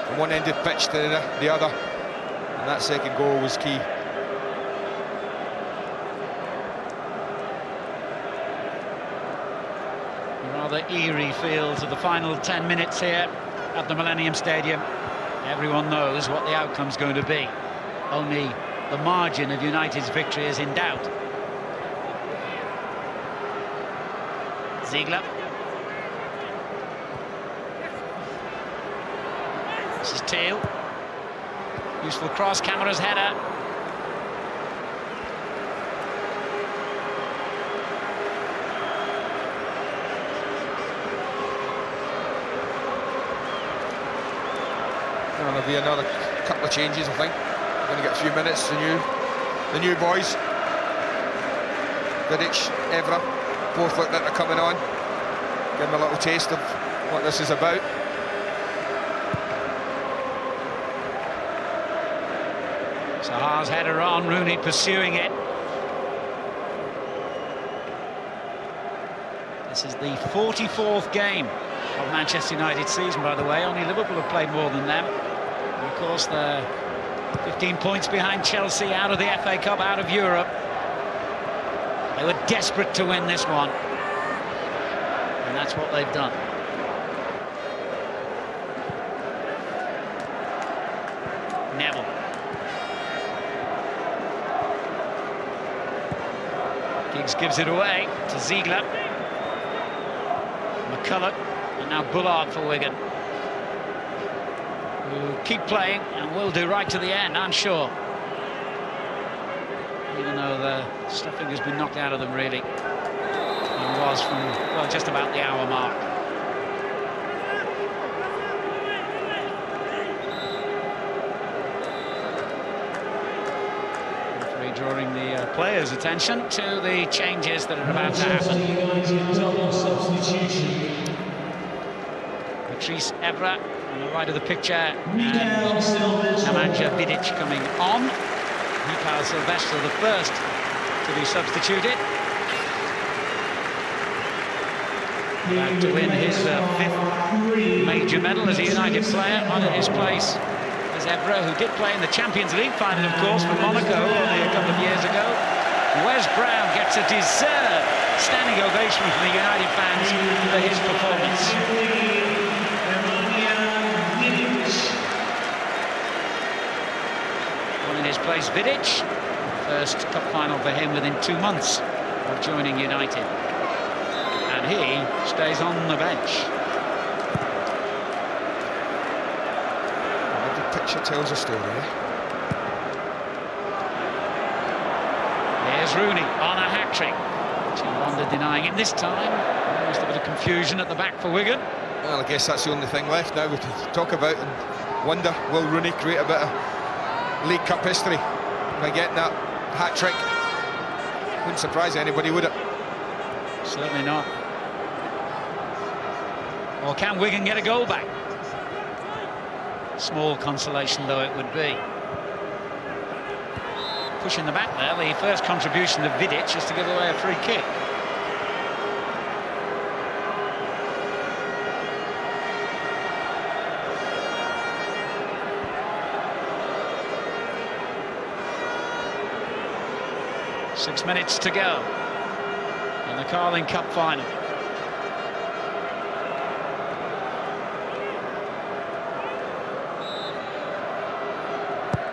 [SPEAKER 3] from one end of the pitch to the other, and that second goal was key.
[SPEAKER 2] A rather eerie feel to the final 10 minutes here at the Millennium Stadium. Everyone knows what the outcome's going to be. Only the margin of United's victory is in doubt. Ziegler. This is Teal. Useful cross, Camara's header.
[SPEAKER 3] There'll be another couple of changes, I think. We're going to get a few minutes. The new boys, Vidic, Evra, both look like they're coming on. Give them a little taste of what this is about.
[SPEAKER 2] Saha's header on, Rooney pursuing it. This is the 44th game of Manchester United's season, by the way. Only Liverpool have played more than them. And of course, they're 15 points behind Chelsea, out of the FA Cup, out of Europe. They were desperate to win this one, and that's what they've done. Neville. Giggs gives it away to Ziegler. McCulloch, and now Bullard for Wigan, who keep playing and will do right to the end, I'm sure. Even though the stuffing has been knocked out of them, really. It was from, well, just about the hour mark. Referee drawing the players' attention to the changes that are about to happen. Patrice Evra on the right of the picture, and Nemanja Vidic coming on. Mikhail Silvestre the first to be substituted. About to win his fifth major medal as a United player. On his place is Evra, who did play in the Champions League final, of course, for Monaco only a couple of years ago. Wes Brown gets a deserved standing ovation from the United fans for his performance. On in his place, Vidic. First cup final for him within 2 months of joining United. And he stays on the bench.
[SPEAKER 3] Every picture tells a story,
[SPEAKER 2] Here's Rooney on a hat-trick. Chimbonda denying him this time. Almost a bit of confusion at the back for Wigan.
[SPEAKER 3] Well, I guess that's the only thing left now we can talk about and wonder, will Rooney create a bit of League Cup history by getting that hat-trick? Wouldn't surprise anybody, would it?
[SPEAKER 2] Certainly not. Or can Wigan get a goal back? Small consolation though it would be. Pushing the back there, the first contribution of Vidic is to give away a free kick. Six minutes to go in the Carling Cup final.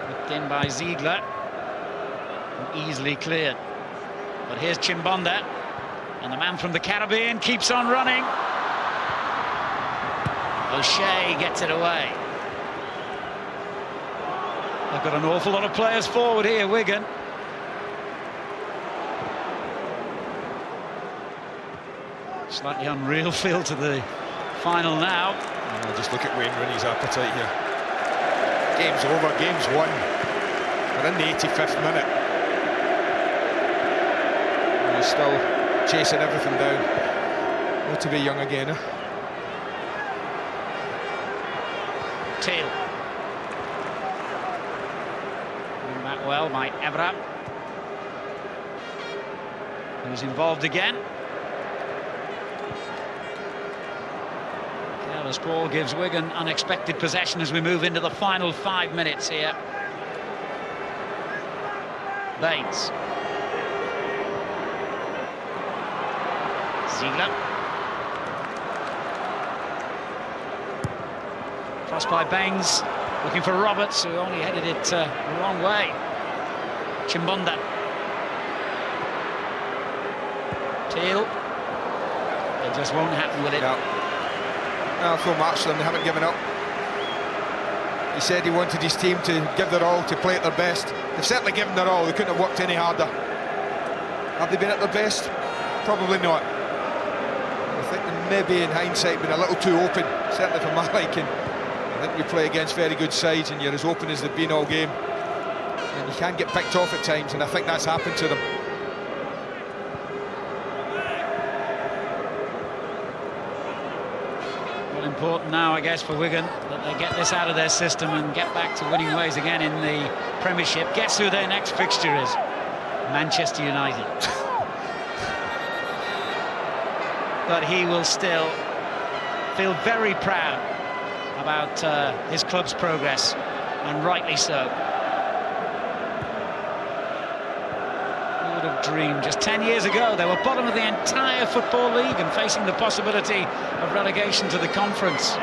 [SPEAKER 2] Whipped in by Ziegler. And easily cleared. But here's Chimbonda. And the man from the Caribbean keeps on running. O'Shea gets it away. They've got an awful lot of players forward here, Wigan. Slightly unreal feel to the final now.
[SPEAKER 3] Oh, just look at Wayne Rooney's appetite here. Game's over, game's won. We're in the 85th minute. And he's still chasing everything down. Not to be young again, eh?
[SPEAKER 2] Tail. Doing that well by Evra, who's involved again. Careless ball gives Wigan unexpected possession as we move into the final 5 minutes here. Baines. Ziegler. Crossed by Baines, looking for Roberts, who only headed it the wrong way. Chimbonda. Teal. It just won't happen with it.
[SPEAKER 3] No. No, full marks to them, they haven't given up. He said he wanted his team to give their all, to play at their best. They've certainly given their all, they couldn't have worked any harder. Have they been at their best? Probably not. I think they maybe in hindsight been a little too open, certainly for my liking. I think you play against very good sides and you're as open as they've been all game. And you can get picked off at times, and I think that's happened to them.
[SPEAKER 2] Important now, I guess, for Wigan that they get this out of their system and get back to winning ways again in the Premiership. Guess who their next fixture is? Manchester United. But he will still feel very proud about his club's progress, and rightly so. Who would have dreamed just 10 years ago they were bottom of the entire Football League and facing the possibility of relegation to the Conference.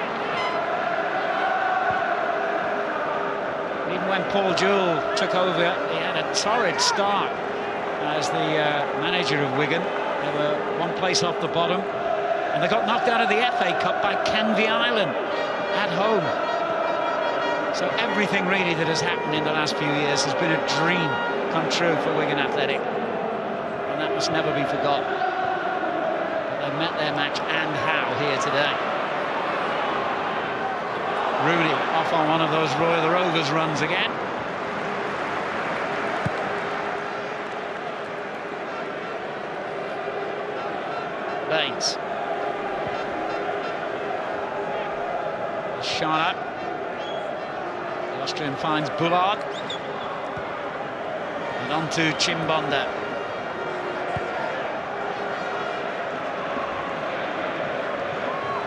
[SPEAKER 2] Even when Paul Jewell took over, he had a torrid start as the manager of Wigan. They were one place off the bottom. And they got knocked out of the FA Cup by Canvey Island at home. So everything really that has happened in the last few years has been a dream come true for Wigan Athletic. And that must never be forgotten. But they met their match, and how, here today. Rooney off on one of those Royal Rovers runs again. Baines. Shot up. The Austrian finds Bullard. And on to Chimbonda.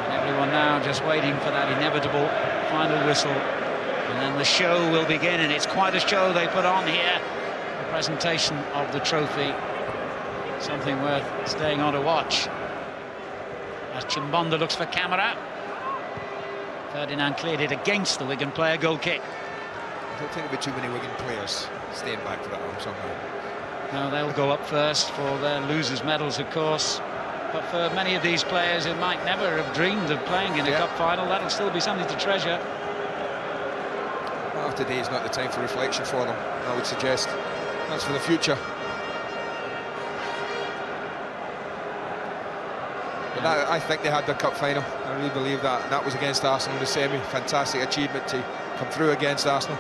[SPEAKER 2] And everyone now just waiting for that inevitable final whistle. And then the show will begin, and it's quite a show they put on here. The presentation of the trophy. Something worth staying on to watch. As Chimbonda looks for camera. Ferdinand cleared it against the Wigan player. Goal kick.
[SPEAKER 3] I don't think there'll be too many Wigan players staying back for that one somehow.
[SPEAKER 2] No, they'll go up first for their losers' medals, of course. But for many of these players who might never have dreamed of playing in a cup final, that'll still be something to treasure.
[SPEAKER 3] Well, today is not the time for reflection for them, I would suggest. That's for the future. But I think they had their cup final. I really believe that. And that was against Arsenal in the semi. Fantastic achievement to come through against Arsenal.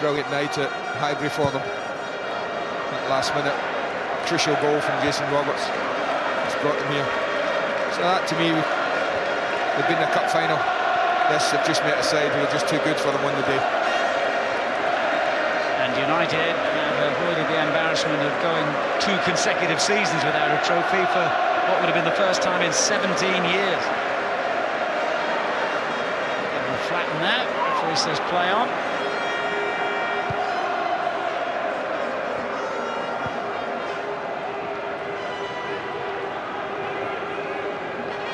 [SPEAKER 3] Brilliant night at Highbury for them. That last minute crucial goal from Jason Roberts has brought them here. So that, to me, they've been in a cup final. This have just met aside. We were just too good for them on the day.
[SPEAKER 2] And United have avoided the embarrassment of going 2 consecutive seasons without a trophy for what would have been the first time in 17 years. And flatten that. Referee says play on.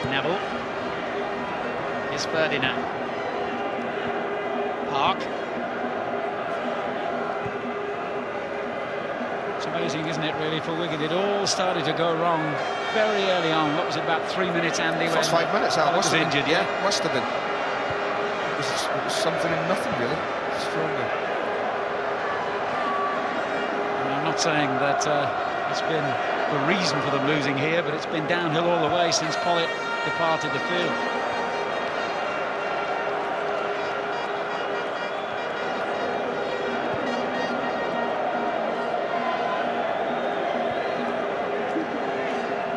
[SPEAKER 2] Neville. Here's Ferdinand. Park. It's amazing, isn't it, really, for Wigan? It all started to go wrong very early on. What was it, about 3 minutes, Andy?
[SPEAKER 3] First 5 minutes, Al
[SPEAKER 2] was injured, yeah?
[SPEAKER 3] Must have been. It was something and nothing, really. Strongly.
[SPEAKER 2] I'm not saying that it's been the reason for them losing here, but it's been downhill all the way since Pollitt departed the field.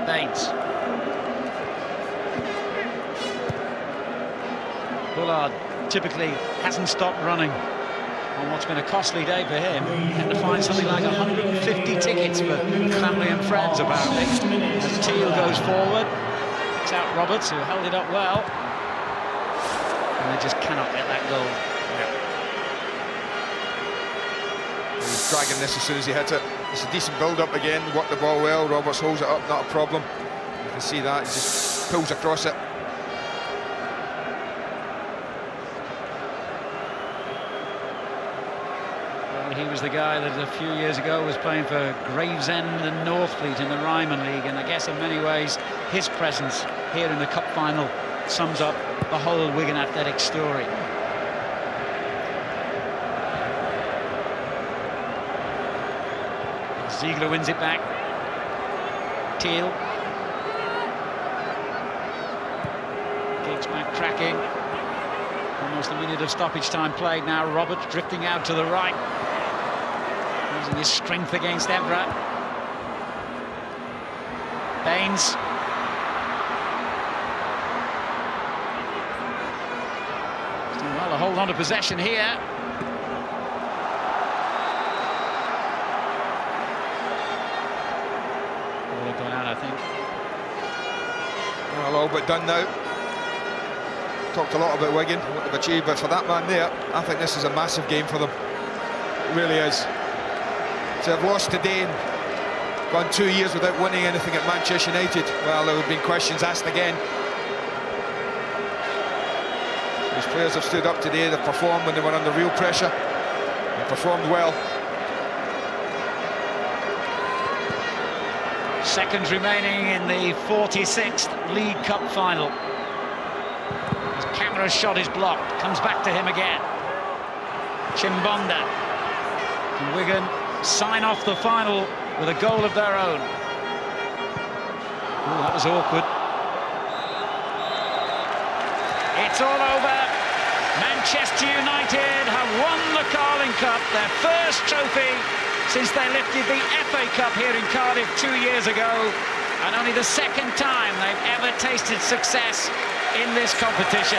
[SPEAKER 2] Baines. Bullard typically hasn't stopped running on what's been a costly day for him. Had to find something like 150 tickets for family and friends, apparently. As Teal goes forward, picks out Roberts, who held it up well. And they just cannot get that goal.
[SPEAKER 3] He's dragging this as soon as he hits it. It's a decent build-up again, worked the ball well. Roberts holds it up, not a problem. You can see that, he just pulls across it.
[SPEAKER 2] Well, he was the guy that a few years ago was playing for Gravesend and Northfleet in the Ryman League, and I guess in many ways his presence here in the cup final sums up the whole Wigan Athletic story. Ziegler wins it back. Teal. Giggs back tracking. Almost a minute of stoppage time played now. Roberts drifting out to the right. Using his strength against Evra. Baines. Doing well to hold on to possession here. I think.
[SPEAKER 3] Well, all but done now. Talked a lot about Wigan, what they've achieved, but for that man there, I think this is a massive game for them. It really is. To have lost today and gone 2 years without winning anything at Manchester United, well, there have been questions asked again. These players have stood up today, they've performed when they were under real pressure. They performed well.
[SPEAKER 2] Seconds remaining in the 46th League Cup final. His camera shot is blocked. Comes back to him again. Chimbonda. And Wigan sign off the final with a goal of their own. Oh, that was awkward. It's all over. Manchester United have won the Carling Cup, their first trophy since they lifted the FA Cup here in Cardiff 2 years ago, and only the second time they've ever tasted success in this competition.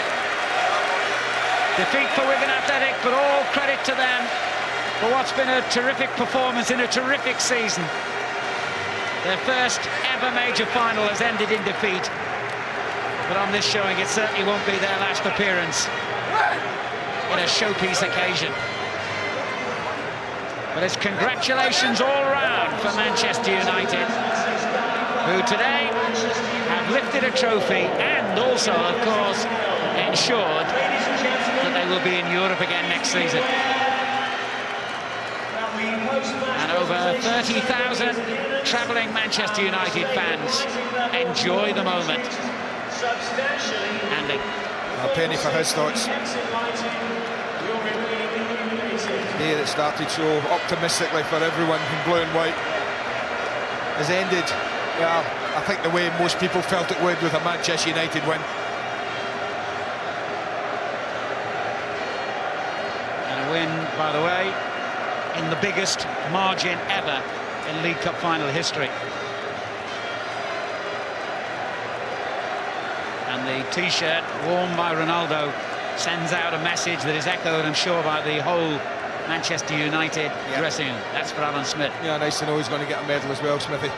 [SPEAKER 2] Defeat for Wigan Athletic, but all credit to them for what's been a terrific performance in a terrific season. Their first ever major final has ended in defeat, but on this showing it certainly won't be their last appearance in a showpiece occasion. But it's congratulations all round for Manchester United, who today have lifted a trophy and also, of course, ensured that they will be in Europe again next season. And over 30,000 travelling Manchester United fans enjoy the moment. Andy.
[SPEAKER 3] A penny for his thoughts. Day that started so optimistically for everyone in blue and white has ended, well, I think the way most people felt it would, with a Manchester United win.
[SPEAKER 2] And a win, by the way, in the biggest margin ever in League Cup final history. And the T-shirt worn by Ronaldo sends out a message that is echoed, I'm sure, by the whole Manchester United dressing room. That's for Alan Smith.
[SPEAKER 3] Yeah, nice to know he's going to get a medal as well, Smithy.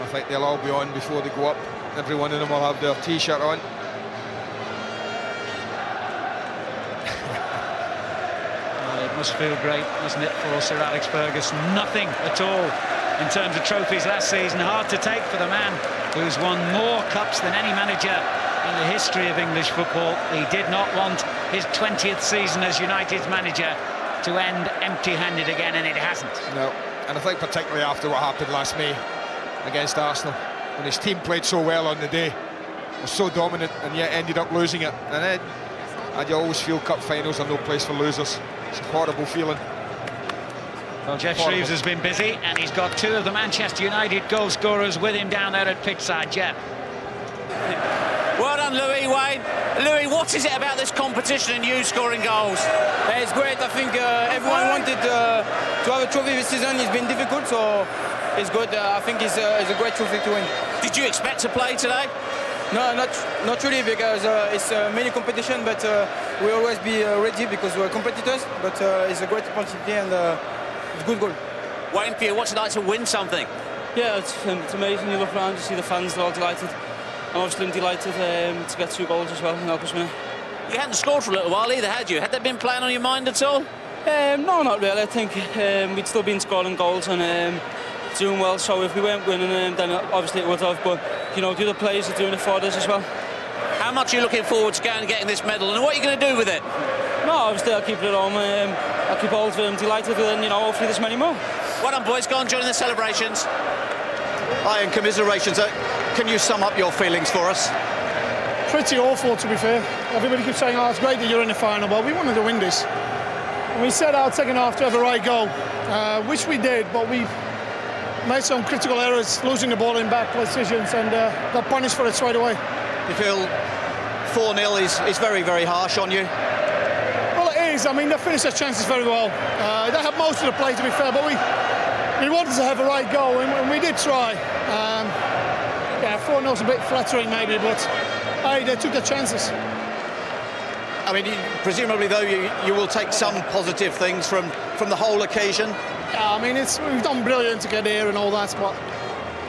[SPEAKER 3] I think they'll all be on before they go up. Every one of them will have their T-shirt on.
[SPEAKER 2] Well, it must feel great, mustn't it, for Sir Alex Ferguson? Nothing at all in terms of trophies last season. Hard to take for the man who's won more cups than any manager in the history of English football. He did not want his 20th season as United's manager to end empty-handed again, and it hasn't.
[SPEAKER 3] No, and I think particularly after what happened last May against Arsenal, when his team played so well on the day, was so dominant, and yet ended up losing it. And then you always feel cup finals are no place for losers. It's a horrible feeling.
[SPEAKER 2] Well, Jeff Shreves has been busy, and he's got two of the Manchester United goal scorers with him down there at pitchside. Jeff.
[SPEAKER 4] Well done, Louis, Wayne. Louis, what is it about this competition and you scoring goals?
[SPEAKER 8] It's great. I think everyone wanted to have a trophy this season. It's been difficult, so it's good. I think it's a great trophy to win.
[SPEAKER 4] Did you expect to play today?
[SPEAKER 8] No, not really, because it's a mini competition, but we always be ready because we're competitors. But it's a great opportunity and it's a good goal.
[SPEAKER 4] Wayne, for you, what's it like to win something?
[SPEAKER 9] Yeah, it's amazing. You look around, you see the fans, they're all delighted. And obviously I'm delighted to get 2 goals as well and help us win it.
[SPEAKER 4] You hadn't scored for a little while either, had you? Had that been playing on your mind at all?
[SPEAKER 9] No, not really. I think we'd still been scoring goals and doing well, so if we weren't winning then obviously it would have, but you know, the other players are doing it for us as well.
[SPEAKER 4] How much are you looking forward to going and getting this medal, and what are you going to do with it?
[SPEAKER 9] No, obviously I'll keep it at home. I'll keep all of them delighted, and you know, hopefully there's many more.
[SPEAKER 4] Well done, boys. Go on, join the celebrations.
[SPEAKER 10] Hi, and commiserations. Can you sum up your feelings for us?
[SPEAKER 11] Pretty awful, to be fair. Everybody keeps saying, oh, it's great that you're in the final, but we wanted to win this. And we set out second half to have a right goal, which we did, but we made some critical errors, losing the ball in bad positions, and got punished for it straight away.
[SPEAKER 10] You feel 4-0 is very, very harsh on you?
[SPEAKER 11] Well, it is. I mean, they finished their chances very well. They had most of the play, to be fair, but we wanted to have a right goal, and we did try. Yeah, 4-0's a bit flattering maybe, but hey, they took their chances.
[SPEAKER 10] I mean, presumably though, you will take some positive things from the whole occasion.
[SPEAKER 11] Yeah, I mean, we've done brilliant to get here and all that, but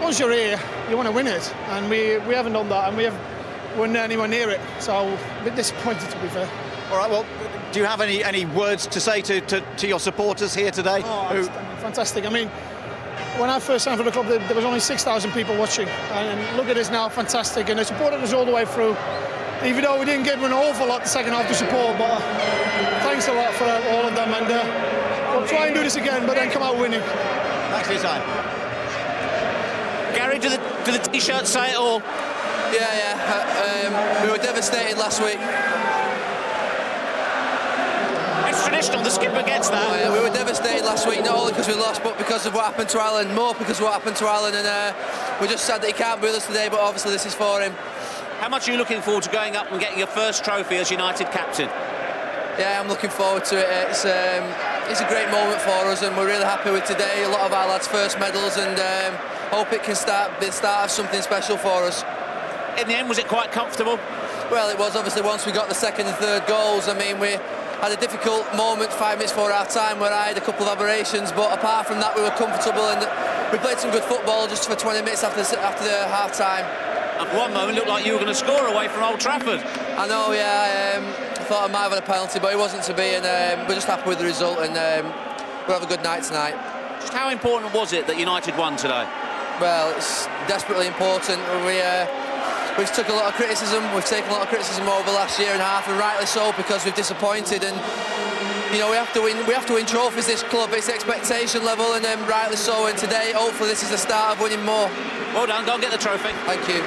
[SPEAKER 11] once you're here, you want to win it, and we haven't done that, and we're not anywhere near it, so a bit disappointed, to be fair.
[SPEAKER 10] All right, well, do you have any words to say to your supporters here today?
[SPEAKER 11] Oh, fantastic. I mean, when I first signed for the club, there was only 6,000 people watching, and look at this now, fantastic, and they supported us all the way through, even though we didn't get an awful lot the second half to support, but thanks a lot for all of them, and try and do this again, but then come out winning.
[SPEAKER 10] Thanks for your time.
[SPEAKER 4] Gary, do the T-shirts say it all?
[SPEAKER 12] Yeah. We were devastated last week.
[SPEAKER 4] It's traditional, the skipper gets that.
[SPEAKER 12] Oh, yeah, we were devastated last week, not only because we lost, but because of what happened to Alan, more because of what happened to Alan, and we're just sad that he can't be with us today, but obviously this is for him.
[SPEAKER 4] How much are you looking forward to going up and getting your first trophy as United captain?
[SPEAKER 12] Yeah, I'm looking forward to it. It's a great moment for us, and we're really happy with today. A lot of our lads' first medals, and hope it can be the start of something special for us.
[SPEAKER 4] In the end, was it quite comfortable?
[SPEAKER 12] Well, it was. Obviously, once we got the second and third goals, I mean, we had a difficult moment 5 minutes before our time where I had a couple of aberrations, but apart from that, we were comfortable, and we played some good football just for 20 minutes after the half time.
[SPEAKER 4] At one moment, it looked like you were going to score away from Old Trafford.
[SPEAKER 12] I know, yeah. I thought I might have had a penalty, but it wasn't to be, and we're just happy with the result, and we'll have a good night tonight.
[SPEAKER 4] Just how important was it that United won today?
[SPEAKER 12] Well, it's desperately important. We've took a lot of criticism. We've taken a lot of criticism over the last year and a half, and rightly so, because we've disappointed. And you know, we have to win. We have to win trophies. This club, it's expectation level, and rightly so. And today, hopefully, this is the start of winning more.
[SPEAKER 4] Well done. Go and get the trophy.
[SPEAKER 12] Thank you.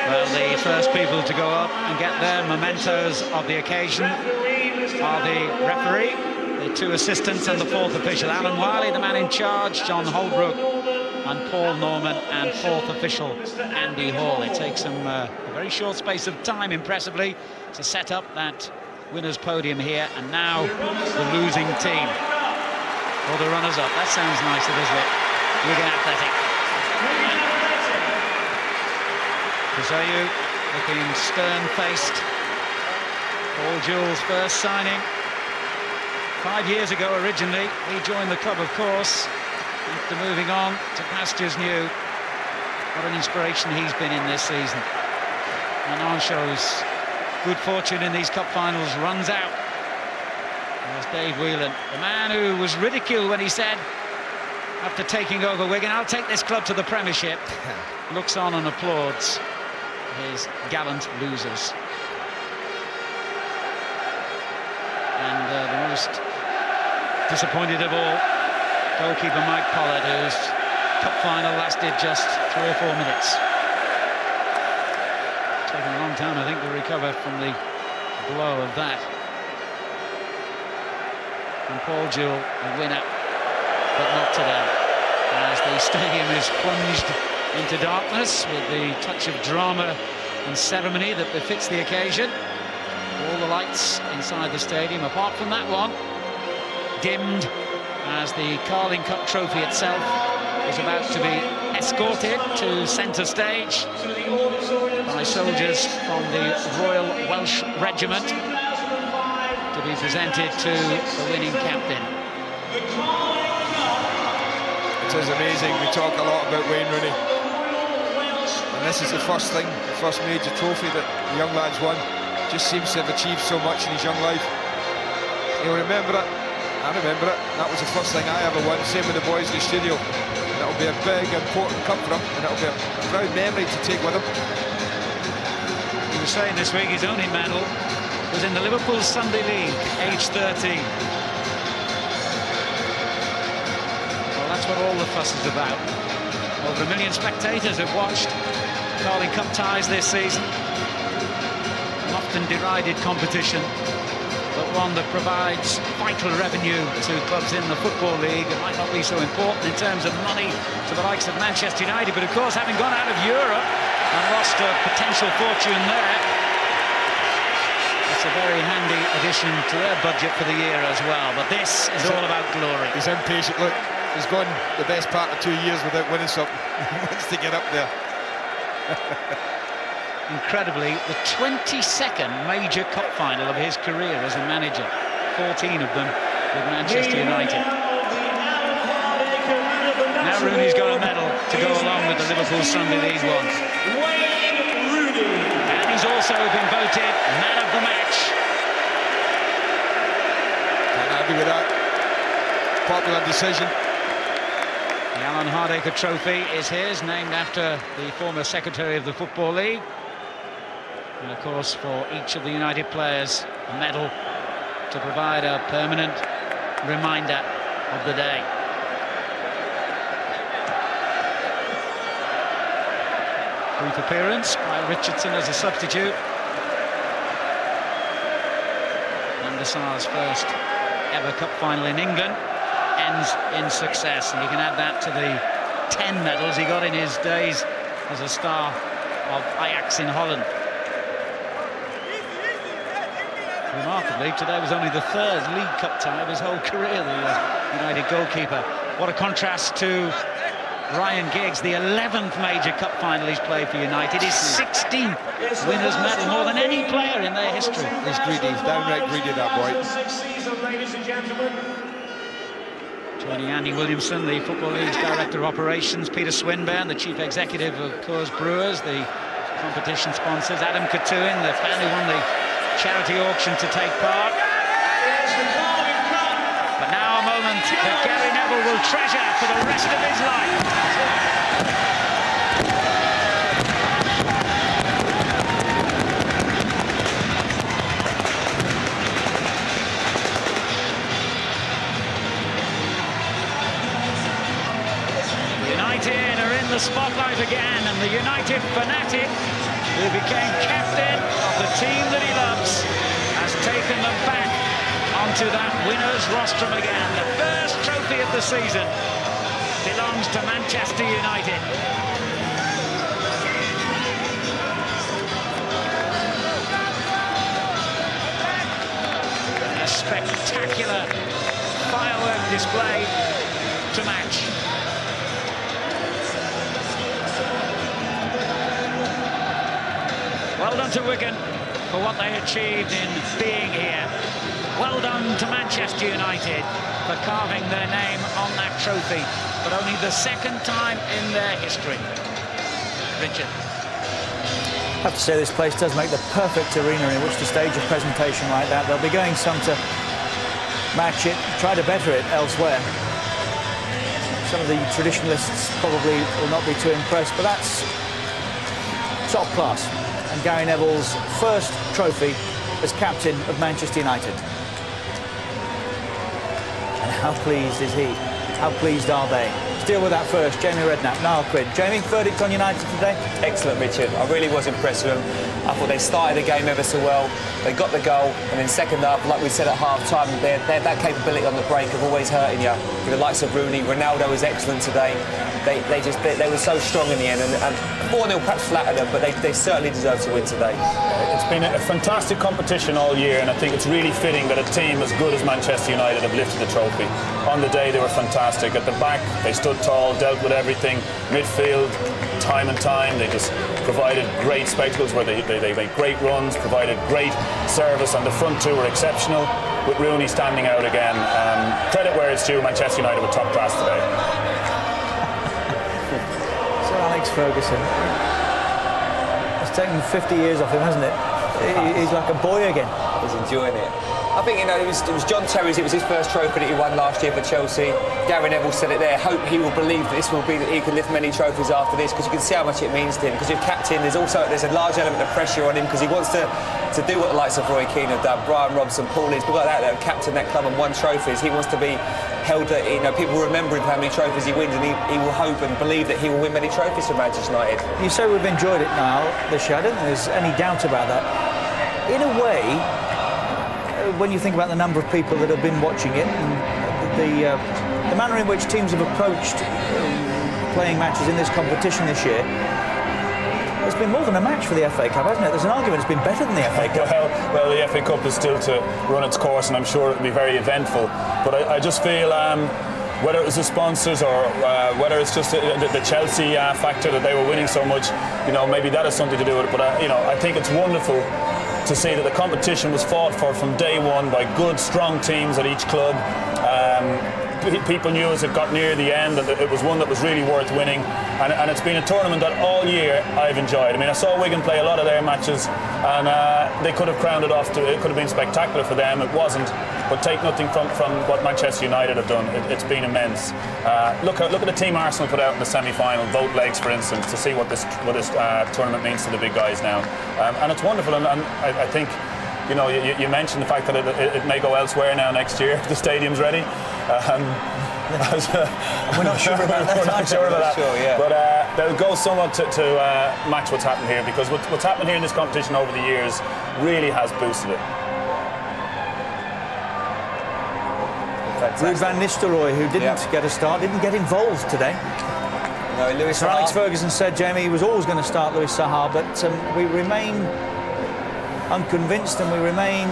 [SPEAKER 2] Well, the first people to go up and get their mementos of the occasion are the referee, the two assistants, and the fourth official. Alan Wiley, the man in charge, John Holbrook, and Paul Norman, and fourth official Andy Hall. It takes them a very short space of time, impressively, to set up that winner's podium here. And now the losing team, or the runners-up. That sounds nicer, doesn't it? Wigan Athletic. Kazayu looking stern-faced. Paul Jewell's first signing. 5 years ago originally, he joined the club, of course, after moving on to pastures new. What an inspiration he's been in this season. And Arshaw's good fortune in these cup finals runs out. There's Dave Whelan, the man who was ridiculed when he said, after taking over Wigan, I'll take this club to the Premiership. Looks on and applauds his gallant losers. And the most disappointed of all, goalkeeper Mike Pollard, whose cup final lasted just 3 or 4 minutes. Taken a long time, I think, to recover from the blow of that. And Paul Jewell, the winner, but not today, as the stadium is plunged into darkness with the touch of drama and ceremony that befits the occasion. All the lights inside the stadium, apart from that one, dimmed, as the Carling Cup trophy itself is about to be escorted to centre stage by soldiers from the Royal Welsh Regiment to be presented to the winning captain.
[SPEAKER 3] It is amazing. We talk a lot about Wayne Rooney, and this is the first major trophy that the young lad's won. Just seems to have achieved so much in his young life. He'll remember it. I remember it. That was the first thing I ever won. Same with the boys in the studio. That'll be a big, important cup for him, and it'll be a proud memory to take with him.
[SPEAKER 2] He was saying this week his only medal was in the Liverpool Sunday League, age 13. Well, that's what all the fuss is about. Over 1 million spectators have watched Carling Cup ties this season. An often derided competition, but one that provides vital revenue to clubs in the Football League. It might not be so important in terms of money to the likes of Manchester United, but of course, having gone out of Europe and lost a potential fortune there, it's a very handy addition to their budget for the year as well. But this is all about glory.
[SPEAKER 3] He's impatient. Look, he's gone the best part of 2 years without winning something. He wants to get up there.
[SPEAKER 2] Incredibly, the 22nd major cup final of his career as a manager, 14 of them with Manchester United. Now Rooney's got a medal to go along with the Liverpool Sunday League one. And he's also been voted man of the match.
[SPEAKER 3] Can't argue with that. Popular decision.
[SPEAKER 2] The Alan Hardacre Trophy is his, named after the former Secretary of the Football League. And of course, for each of the United players, a medal to provide a permanent reminder of the day. Brief appearance by Richardson as a substitute. And Saha's first ever cup final in England ends in success, and you can add that to the 10 medals he got in his days as a star of Ajax in Holland. Remarkably, today was only the third League Cup tie of his whole career, the United goalkeeper. What a contrast to Ryan Giggs, the 11th major cup final he's played for United, his 16th winners' medal, more than any player in their history.
[SPEAKER 3] He's greedy, he's downright greedy, that boy.
[SPEAKER 2] Joining Andy Williamson, the Football League's Director of Operations, Peter Swinburne, the Chief Executive of Coors Brewers, the competition sponsors, Adam Katuin, the fan who won the charity auction to take part. But now a moment that Gary Neville will treasure for the rest of his life. United are in the spotlight again, and the United fanatic who became captain of the team that he loves has taken them back onto that winner's rostrum again. The first trophy of the season belongs to Manchester United. A spectacular firework display to match. Well done to Wigan for what they achieved in being here. Well done to Manchester United for carving their name on that trophy, but only the second time in their history. Richard.
[SPEAKER 1] I have to say, this place does make the perfect arena in which to stage a presentation like that. They'll be going some to match it, try to better it elsewhere. Some of the traditionalists probably will not be too impressed, but that's top class. And Gary Neville's first trophy as captain of Manchester United. And how pleased is he? How pleased are they? To deal with that first, Jamie Redknapp, Niall Quinn. Jamie, verdict on United today?
[SPEAKER 6] Excellent, Richard. I really was impressed with them. I thought they started the game ever so well. They got the goal, and then second half, like we said at half-time, they had that capability on the break of always hurting you. With the likes of Rooney, Ronaldo was excellent today. They were so strong in the end, and 4-0 perhaps flattered them, but they certainly deserve to win today.
[SPEAKER 5] It's been a fantastic competition all year, and I think it's really fitting that a team as good as Manchester United have lifted the trophy. On the day, they were fantastic. At the back, they stood tall, dealt with everything. Midfield, time and time, they just provided great spectacles where they made great runs, provided great service, and the front two were exceptional, with Rooney standing out again. Credit where it's due, Manchester United were top class today.
[SPEAKER 1] Sir Alex Ferguson. It's taken 50 years off him, hasn't it? He's like a boy again.
[SPEAKER 6] He's enjoying it. I think, you know, it was John Terry's, it was his first trophy that he won last year for Chelsea. Gary Neville said it there. Hope he will believe that this will be, that he can lift many trophies after this, because you can see how much it means to him. Because you're captain, there's a large element of pressure on him, because he wants to do what the likes of Roy Keane have done, Brian Robson, Paul Ince, people like that have captained that club and won trophies. He wants to be held, you know, people remember him how many trophies he wins, and he will hope and believe that he will win many trophies for Manchester United.
[SPEAKER 1] You say we've enjoyed it now this year. I don't think there's any doubt about that. In a way, when you think about the number of people that have been watching it and the manner in which teams have approached playing matches in this competition this year, it's been more than a match for the FA Cup, hasn't it? There's an argument it's been better than the FA Cup.
[SPEAKER 5] Well, the FA Cup is still to run its course, and I'm sure it'll be very eventful. But I just feel whether it was the sponsors or whether it's just the Chelsea factor that they were winning so much, you know, maybe that has something to do with it. But you know, I think it's wonderful to see that the competition was fought for from day one by good, strong teams at each club. People knew as it got near the end that it was one that was really worth winning, and it's been a tournament that all year I've enjoyed. I mean, I saw Wigan play a lot of their matches, and they could have crowned it off. It could have been spectacular for them. It wasn't. But take nothing from what Manchester United have done. It's been immense. Look at the team Arsenal put out in the semi-final, both legs, for instance, to see what this tournament means to the big guys now. And it's wonderful. And I think you know, you mentioned the fact that it may go elsewhere now next year if the stadium's ready.
[SPEAKER 1] We're not sure about that.
[SPEAKER 5] We're not sure about that.
[SPEAKER 6] Sure, yeah.
[SPEAKER 5] But they'll go somewhat to match what's happened here, because what's happened here in this competition over the years really has boosted it.
[SPEAKER 1] Ruud van Nistelrooy, who didn't get a start, didn't get involved today.
[SPEAKER 6] No, Louis
[SPEAKER 1] Sir
[SPEAKER 6] Saha.
[SPEAKER 1] Alex Ferguson said, Jamie, he was always going to start Louis Saha, but we remain unconvinced, and we remain...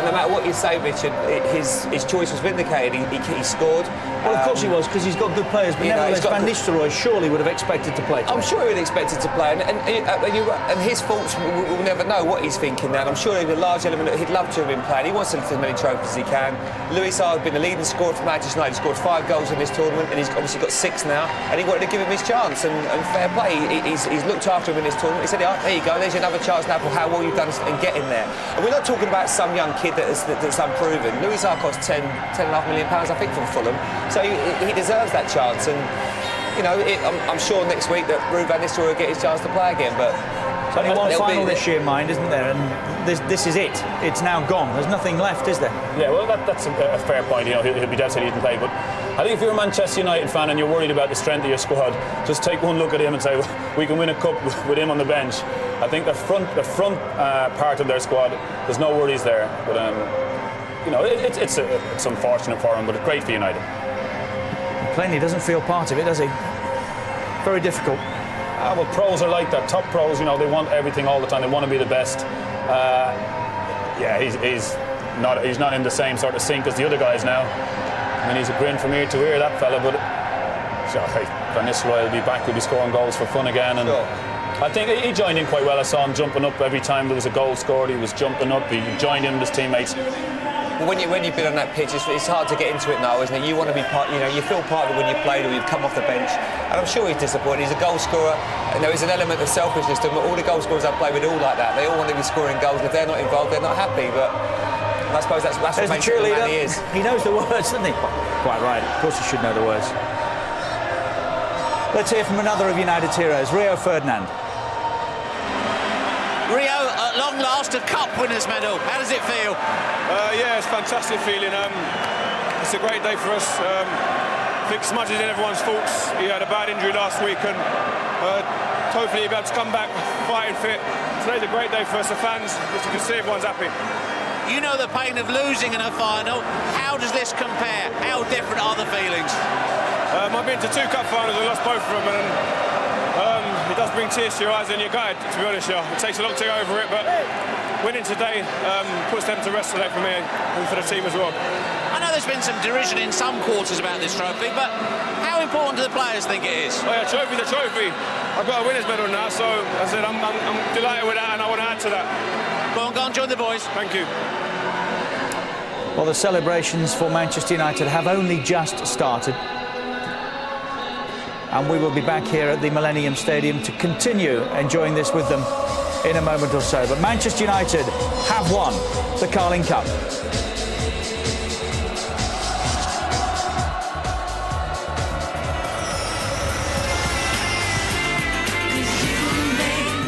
[SPEAKER 6] No matter what you say, Richard, his choice was vindicated. He scored.
[SPEAKER 1] Well, of course he was, because he's got good players, but nevertheless, Van Nistelrooy surely would have expected to play today.
[SPEAKER 6] I'm sure he would have expected to play, and his faults, we'll never know what he's thinking now. And I'm sure there's a large element that he'd love to have been playing. He wants to lift as many trophies as he can. Louis Saha has been the leading scorer for Manchester United. He scored 5 goals in this tournament, and he's obviously got 6 now. And he wanted to give him his chance, and fair play. He's looked after him in this tournament. He said, there you go, there's another chance now for how well you've done in getting there. And we're not talking about some young kid that's unproven. Louis Saha cost £10.5 million, I think, from Fulham. So he deserves that chance, and you know, I'm sure next week that Ruud van Nistelrooy will get his chance to play again. But
[SPEAKER 1] there's only one final this year, mind, isn't there? And this is it. It's now gone. There's nothing left, is there?
[SPEAKER 5] Yeah, well, that's a fair point. You know, he'll be dead set he didn't play, but I think if you're a Manchester United fan and you're worried about the strength of your squad, just take one look at him and say, well, we can win a cup with him on the bench. I think the front part of their squad, there's no worries there. But you know, it's unfortunate for him, but it's great for United.
[SPEAKER 1] Plainly doesn't feel part of it, does he? Very difficult.
[SPEAKER 5] Well, pros are like that. Top pros, you know, they want everything all the time. They want to be the best. Yeah, he's not in the same sort of sink as the other guys now. I mean, he's a grin from ear to ear, that fella. But Van Nistelrooy will be back. He'll be scoring goals for fun again. And
[SPEAKER 6] sure.
[SPEAKER 5] I think he joined in quite well. I saw him jumping up every time there was a goal scored. He was jumping up. He joined in with his teammates.
[SPEAKER 6] When you've been on that pitch, it's hard to get into it now, isn't it? You want to be part, you know, you feel part of it when you've played or you've come off the bench. And I'm sure he's disappointed. He's a goal scorer, and there is an element of selfishness to him. All the goal scorers I've played with are all like that. They all want to be scoring goals. If they're not involved, they're not happy. But I suppose that's what makes him the man he is.
[SPEAKER 1] He knows the words, doesn't he? Quite right. Of course he should know the words. Let's hear from another of United's heroes, Rio Ferdinand.
[SPEAKER 4] Rio, at long last, a cup winner's medal. How does it feel?
[SPEAKER 13] Yeah, it's a fantastic feeling. It's a great day for us. I think Smudge is in everyone's faults. He had a bad injury last week, and hopefully he'll be able to come back fighting fit. Today's a great day for us, the fans. As you can see, everyone's happy.
[SPEAKER 4] You know the pain of losing in a final. How does this compare? How different are the feelings?
[SPEAKER 13] I've been to 2 cup finals and lost both of them, and it does bring tears to your eyes and your gutted, to be honest. Yeah. It takes a lot to go over it, but winning today puts them to rest today for me and for the team as well.
[SPEAKER 4] I know there's been some derision in some quarters about this trophy, but how important do the players think it is?
[SPEAKER 13] Oh yeah, trophy's a trophy. I've got a winner's medal now, so I said I'm delighted with that, and I want to add to that.
[SPEAKER 4] Go on, join the boys.
[SPEAKER 13] Thank you.
[SPEAKER 1] Well, the celebrations for Manchester United have only just started. And we will be back here at the Millennium Stadium to continue enjoying this with them in a moment or so. But Manchester United have won the Carling Cup.